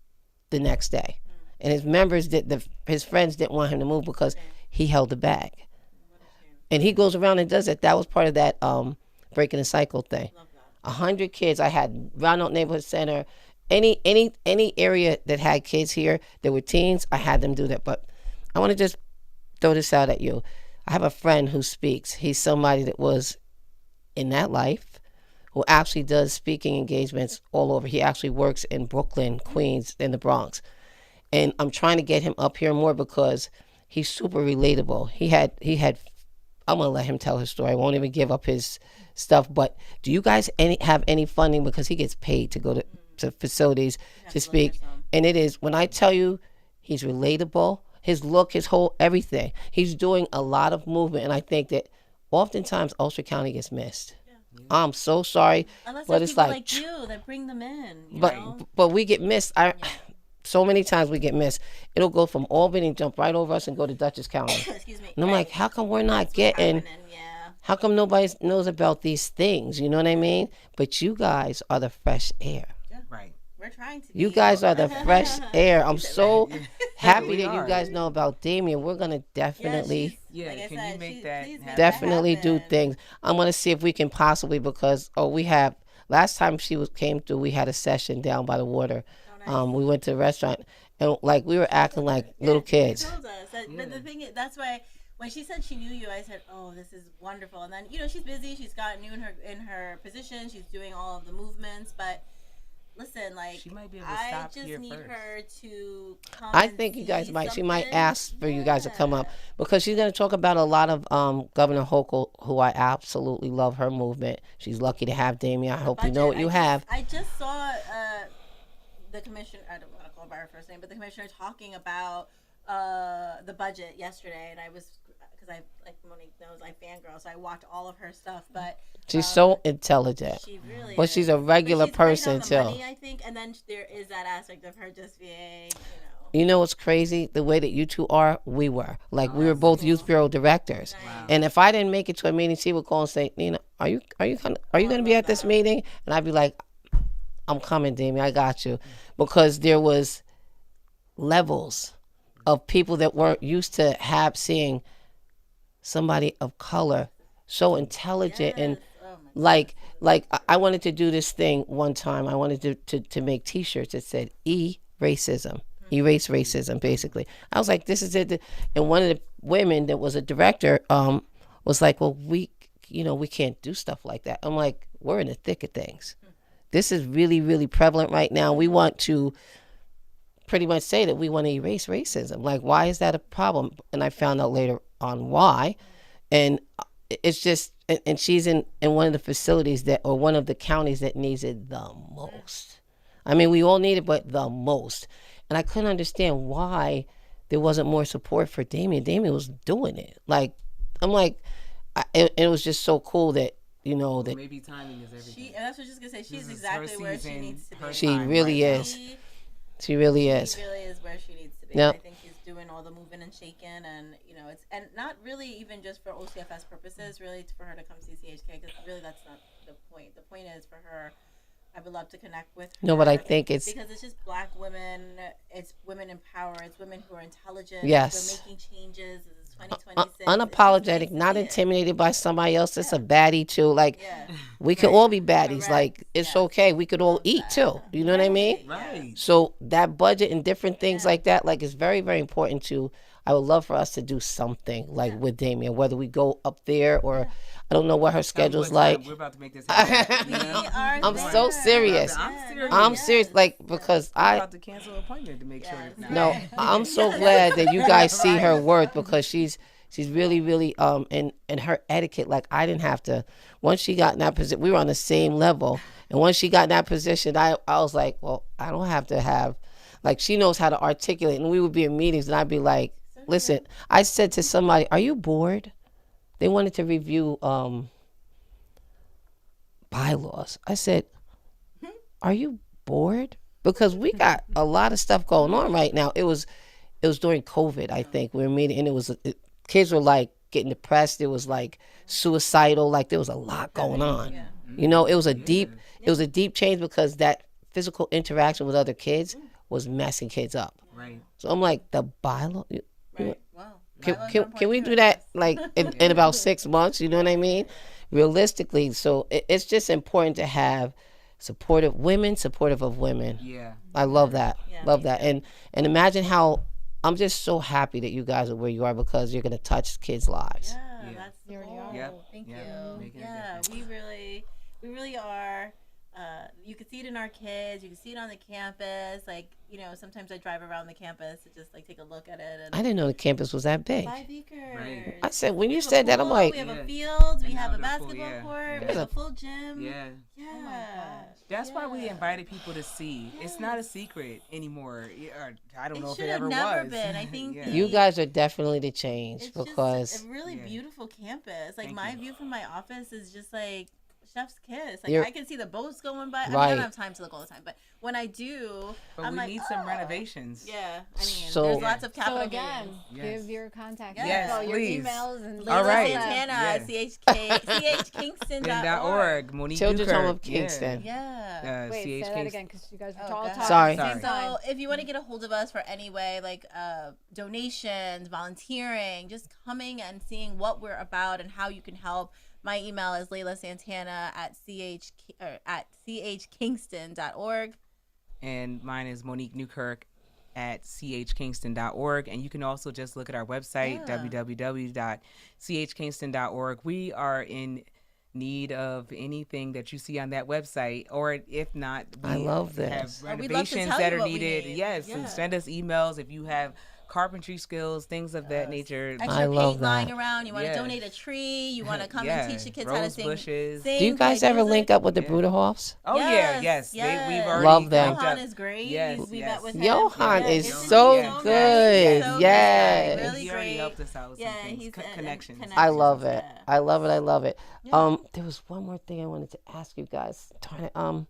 the next day, and his members his friends didn't want him to move because he held the bag. And he goes around and does it. That was part of that breaking the cycle thing. 100 kids. I had Round Neighborhood Center. Any area that had kids here that were teens, I had them do that. But I want to just throw this out at you. I have a friend who speaks. He's somebody that was in that life, who actually does speaking engagements all over. He actually works in Brooklyn, Queens, in the Bronx. And I'm trying to get him up here more because he's super relatable. He had I'm going to let him tell his story. I won't even give up his stuff. But do you guys have any funding? Because he gets paid to go to facilities to speak. And it is, when I tell you he's relatable, his look, his whole everything, he's doing a lot of movement. And I think that oftentimes Ulster County gets missed. I'm so sorry. Unless but there's it's people like you that bring them in. You but know? but we get missed. So many times we get missed. It'll go from Albany and jump right over us and go to Dutchess County. Excuse me. And I'm like, how come we're not getting? Happening, yeah. How come nobody knows about these things? You know what I mean? But you guys are the fresh air. Right. We're trying to. You be. guys are the fresh air. I'm so happy We that you are. guys know about Damien. We're gonna definitely. Yeah, like I can said, you make please that make happen? Definitely do happen. things. I'm gonna see if we can possibly, because we have last time came through, we had a session down by the water. We went to a restaurant and like we were acting like little kids. She told us that, but the thing is, that's why when she said she knew you, I said, "Oh, this is wonderful." And then she's busy. She's got new in her position. She's doing all of the movements, but. Listen, like She might be able to I stop just here need first. her to come. I and think you guys see might. She might something. ask for you guys to come up Yeah. because she's going to talk about a lot of Governor Hochul, who I absolutely love her movement. She's lucky to have Damien. I hope you know what Budget. you have. I just saw the commissioner. I don't want to call her by her first name, but the commissioner talking about the budget yesterday, and I was because I like Monique knows I fangirl, so I watched all of her stuff. But She's so intelligent. she really But is. she's a regular But she's person, right on the too. money, I think, and then there is that aspect of her just being, You know what's crazy? The way that you two are, we were. Like, we were both youth bureau directors. Wow. And if I didn't make it to a meeting, she would call and say, Nina, are you gonna be at this meeting? And I'd be like, I'm coming, Damien, I got you. Because there was levels of people that weren't used to seeing somebody of color so intelligent and like I wanted to do this thing one time. I wanted to make t-shirts that said racism, erase racism, basically. I was like, this is it. And one of the women that was a director was like, well, we can't do stuff like that. I'm like, we're in the thick of things. This is really, really prevalent right now. We want to pretty much say that we want to erase racism. Like, why is that a problem? And I found out later on why. And it's just, and she's in one of the facilities or one of the counties that needs it the most. I mean, we all need it, but the most. And I couldn't understand why there wasn't more support for Damien. Damien was doing it. Like, I'm like, it was just so cool that, that maybe timing is everything. and that's what I was just gonna say. She's This is exactly her where she season, needs to her be. she time really right now. is. She really is. She really is where she needs to be. Yep. I think she's doing all the moving and shaking, and it's and not really even just for OCFS purposes. Really, for her to come see CHK, because really that's not the point. The point is for her. I would love to connect with her. No, but I think it's because it's just Black women. It's women in power. It's women who are intelligent. Yes. We're making changes. It's 2026. unapologetic, It's not nice to see it. intimidated by somebody else. It's a baddie too. Like, Yeah. we could all be baddies. Correct. Like, it's Yeah. okay. We could all eat too. You know what I mean? Right. So that budget and different things like that, like, is very, very important to. I would love for us to do something like with Damien, whether we go up there or I don't know what her schedule's like. We're about to make this happen. We are I'm there. so serious. I'm serious. I'm serious, like, because I'm about to cancel an appointment to make sure. Yes. no, I'm so glad that you guys see her worth, because she's really, really in her etiquette. Like, I didn't have to. Once she got in that position, we were on the same level, and once she got in that position, I was like, well, I don't have to have. Like, she knows how to articulate, and we would be in meetings, and I'd be like, listen, I said to somebody, are you bored? They wanted to review bylaws. I said, are you bored? Because we got a lot of stuff going on right now. It was during COVID, I think. We were meeting, and kids were like getting depressed. It was like suicidal. Like, there was a lot going on. Yeah. It was a deep change, because that physical interaction with other kids was messing kids up. Right. So I'm like, the bylaw. Right. Wow. Can we do that like in about 6 months? You know what I mean? Realistically, so it's just important to have supportive of women. Yeah. I love that. Yeah, Love me that. And imagine how I'm just so happy that you guys are where you are, because you're gonna touch kids' lives. Yeah, Yeah. that's the You already goal. are. Yep. Thank Yep. you. Making a Yeah, difference. we really are. You can see it in our kids. You can see it on the campus. Like, sometimes I drive around the campus to just like take a look at it. And I didn't know the campus was that big. 5 acres. Right. I said, when We you have a said that, I'm pool, like, we have Yeah. a field. We An have a outdoor pool, basketball yeah. court. Yeah. We have a full gym. Yeah. Yeah. Oh my gosh. That's why we Yeah. invited people to see. It's not a secret anymore. Or I don't know if should it have ever never was. been. I think Yeah. you guys are definitely the change, It's because just a really Yeah. beautiful campus. Like, Thank my you. view from my office is just like chef's kiss. Like, You're- I can see the boats going by. I mean, Right. I don't have time to look all the time, but when I do, But I'm we like, need some oh. renovations. Yeah, I mean, So- there's lots of So capital again, gains. Yes. give your contact Yes, info, your please. emails, and All Layla right. Santana, Yeah. chkingston.org. .org. Monique Children's Home of Newkirk. Kingston. Yeah. Wait, say CH that Kingston. again, because you guys were Oh, all God. talking Sorry. at the same time. So if you want to get a hold of us for any way, like donations, volunteering, just coming and seeing what we're about and how you can help, my email is Layla Santana at chkingston.org. And mine is Monique Newkirk at chkingston.org. And you can also just look at our website, Yeah. www.chkingston.org. We are in need of anything that you see on that website, or if not, we I love have this. We'd love to renovations tell that you are what we needed. need. Yes, Yeah. and send us emails if you have carpentry skills, things of that nature. Extra I love paint lying that. around. You want to Yes. donate a tree. You want to come Yeah, and teach the kids how to rose sing. bushes. Sing, Do you guys play ever link music. up with the Yeah. Bruderhoffs? Oh Yes, yes. yes. We've already Love them. linked Johan up. is great. Yes, we yes. met with him. Johan Yeah, is he's so nice. good. So Yes. Really He already great. helped us out with some things. he's Connections. I love it. Yeah. I love it. I love it. Yeah. There was one more thing I wanted to ask you guys. Darn it.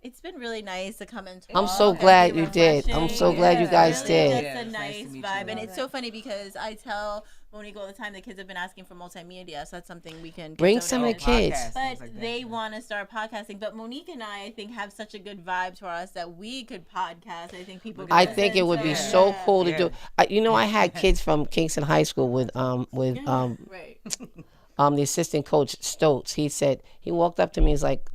It's been really nice to come and talk. I'm so and glad be you did. I'm so refreshing. glad you guys Really did. Just a It's nice nice to meet vibe. you. And Love it's it. so funny because I tell Monique all the time the kids have been asking for multimedia, so that's something we can Bring get some of the donated. kids. Podcasts, But things like that, they yeah. want to start podcasting. But Monique and I think, have such a good vibe to us that we could podcast. I think people. I could think it listen would be to- so Yeah. cool to Yeah. do. I had kids from Kingston High School with Right. the assistant coach Stokes. He said he walked up to me. He's like,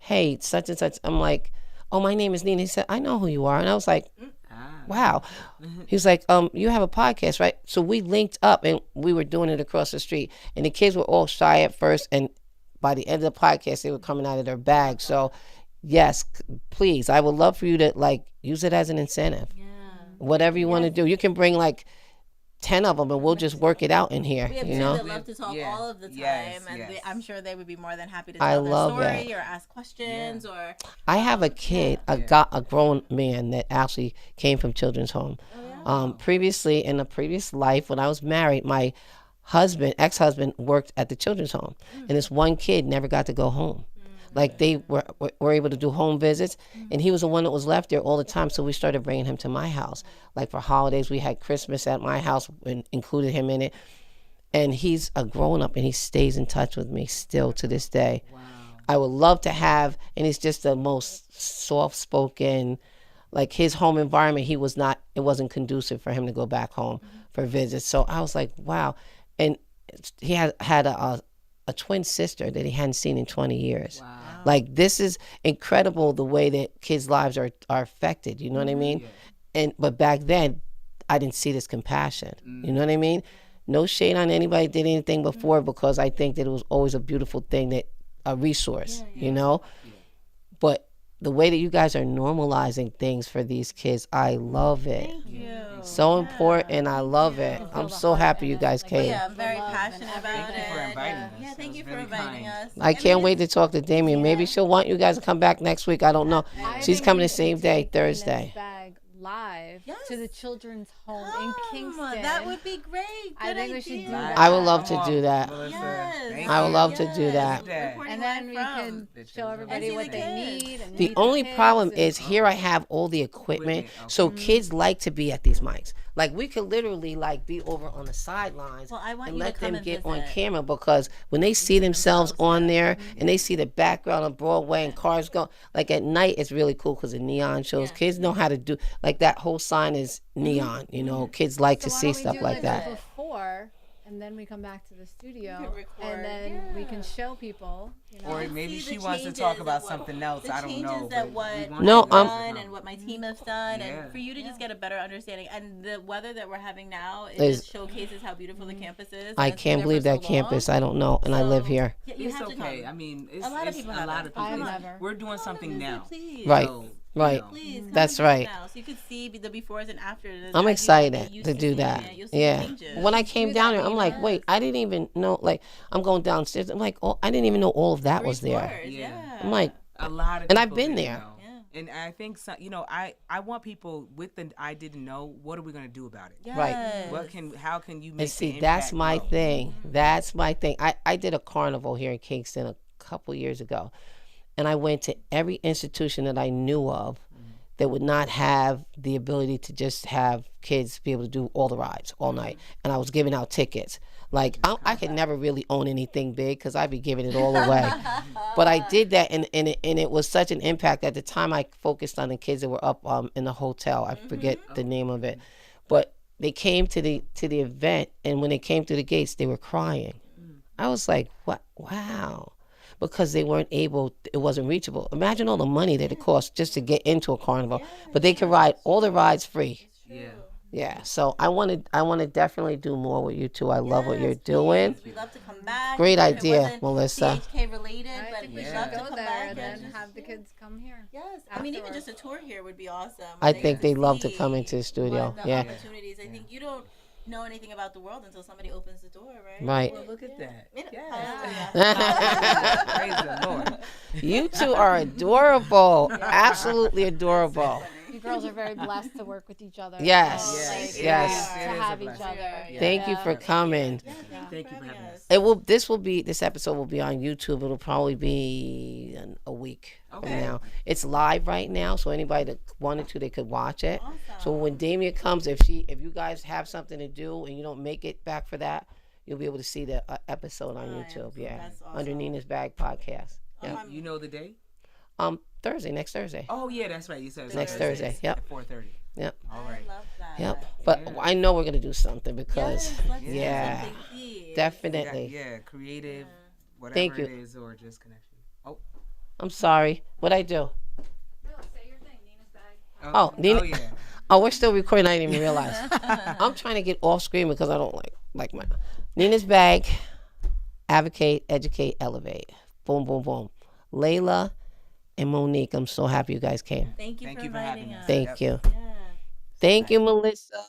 hey, such and such. I'm like, oh, my name is Nina. He said, I know who you are, and I was like, wow. He was like, you have a podcast, right? So we linked up and we were doing it across the street. And the kids were all shy at first. And by the end of the podcast, they were coming out of their bag. So yes, please, I would love for you to like use it as an incentive. Yeah. Whatever you want to do. You can bring like 10 of them and we'll just work it out in here, We have you two know? that love to talk Yeah. all of the time, Yes, and yes. I'm sure they would be more than happy to I tell their love story that. or ask questions or. I have a kid, a grown man that actually came from children's home. Previously, in a previous life, when I was married, my ex-husband, worked at the children's home, and this one kid never got to go home. Like they were able to do home visits, and he was the one that was left there all the time. So we started bringing him to my house. Like for holidays, we had Christmas at my house and included him in it. And he's a grown up, and he stays in touch with me still to this day. Wow. I would love to have, and he's just the most soft-spoken. Like his home environment, it wasn't conducive for him to go back home for visits. So I was like, wow. And he had a twin sister that he hadn't seen in 20 years. Wow. Like this is incredible the way that kids' lives are affected. You know what I mean? But back then, I didn't see this compassion. You know what I mean? No shade on anybody did anything before because I think that it was always a beautiful thing, that a resource. You know, but the way that you guys are normalizing things for these kids, I love it. Thank you. So important. I love it. Feel I'm the so heart happy in you it, guys like, came. Yeah, I'm very love and passionate about Thank you for it. inviting us. Yeah, That thank was you for very inviting kind. us. I can't wait to talk to Damien. Maybe she'll want you guys to come back next week. I don't know. I She's think coming we the same should day, take Nina's Thursday. Bag live Yes. to the children's home in Kingston. That would be great. I Good think we should idea. do that. I would love to Come do on, that. Melissa. Yes. Thank I would you. love to do that. Reporting And then live we from. can The show children. everybody And see what the they kids. need. And The meet only kids problem and- is here I have all the equipment, so kids like to be at these mics. Like we could literally like be over on the sidelines Well, I want and you to let come them and get on visit. camera, because when they see themselves on there and they see the background of Broadway and cars go, like at night it's really cool because the neon shows. Kids know how to do, like that whole sign is neon, you know, kids like So to why see don't we stuff do like a that. before, and then we come back to the studio, can record. and then we can show people. You know, Or maybe See she the wants to changes talk of about what- something else. the I don't changes know. that but what we want No, you guys to done know. and what my team has done, Yeah. and for you to just get a better understanding. And the weather that we're having now, it Is- just showcases how beautiful the campus is. I and it's been can't there believe for so that campus. long. I don't know, and I live So, here. Yeah, you It's have to okay. come. I mean, it's A lot of it's people a haven't. lot of I've people. never. We're doing something Visit, now. please. Right. So, Right. you know, Please, come That's and visit right. now, so you could see the befores and afters. I'm as you excited get used to do seeing that. it, you'll see the Yeah. changes. When I came Do down that, here, I'm like, Nina. wait, I didn't even know. Like, I'm going downstairs. I'm like, oh, I didn't even know all of that was there. Befores, Yeah. I'm like, a lot of And I've people been didn't there. know. Yeah. And I think I want people with the I didn't know. What are we gonna do about it? Right. How can you make and see, the that's impact my grow? thing. That's my thing. I did a carnival here in Kingston a couple years ago, and I went to every institution that I knew of that would not have the ability to just have kids be able to do all the rides all night. And I was giving out tickets. Like, I could never really own anything big because I'd be giving it all away. But I did that, and it was such an impact. At the time, I focused on the kids that were up in the hotel. I forget the name of it. But they came to the event, and when they came through the gates, they were crying. I was like, what? Wow. Because they weren't able, it wasn't reachable. Imagine all the money that it costs just to get into a carnival. But they could ride all the rides free. Yeah. Yeah, so I want to definitely do more with you two. I love what Yes, you're doing. please. We'd love to come back. Great even if it idea, wasn't Melissa. CHK related, I but think we we'd should love to go come there back and then just, have the kids come here. yes. I mean, even afterwards. just a tour here would be awesome. I They think get they love to see come into the studio. what the Yeah, opportunities. I think you don't know anything about the world until somebody opens the door, right? right. Well, look at that. You know, Yes. Praise the Lord. You two are adorable. Absolutely adorable. You girls are very blessed to work with each other. Yes. Yes. Yes. To It is a have each blessing. other. Yeah. Thank you Yeah. for coming. Yeah, Thank you for for having having us. It will. This episode will be on YouTube. It'll probably be a week from Okay. now. It's live right now, so anybody that wanted to, they could watch it. Awesome. So when Damia comes, if you guys have something to do and you don't make it back for that, you'll be able to see the episode on Nice. YouTube. Yeah, That's awesome. under Nina's Bag podcast. Yeah. I'm- You know the day? Next Thursday. Oh yeah, that's right. You said it's Next Thursday. Yep. at 4:30. Yep. All I right. love that. Yep. But Yeah. I know we're gonna do something because Yes, let's do yeah, something, please. definitely. Yeah, creative, whatever Thank you. it is, or just connection. Oh. I'm sorry. What'd I do? No, say your thing, Nina's bag. Oh, Nina. Oh yeah. Oh, we're still recording. I didn't even realize. I'm trying to get off screen because I don't like my Nina's Bag. Advocate, educate, elevate. Boom, boom, boom. Layla and Monique, I'm so happy you guys came. Thank you Thank for you for inviting having us. us. Thank Yep. you. Yeah. Thank you, Melissa.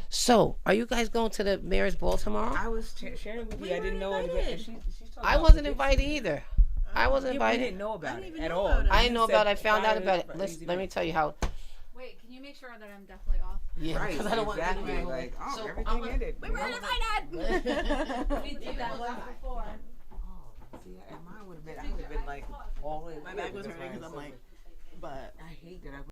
So, are you guys going to the mayor's ball tomorrow? I was sharing with you. We I didn't know weren't it. invited. She's talking I about wasn't the invited Kingston. either. I wasn't Yeah, we invited. didn't know about didn't it even at know all. about it. I You didn't know said about it. I found out Friday, about it. Friday, Let me tell you how. Wait, can you make sure that I'm definitely off? Yeah, Right, because I don't want to exactly. be Like, oh, So, everything I'm ended. We weren't invited. We did that once before. Oh, see, and mine would have been. I would have been like all in. My back was hurting because I'm like, but I hate that I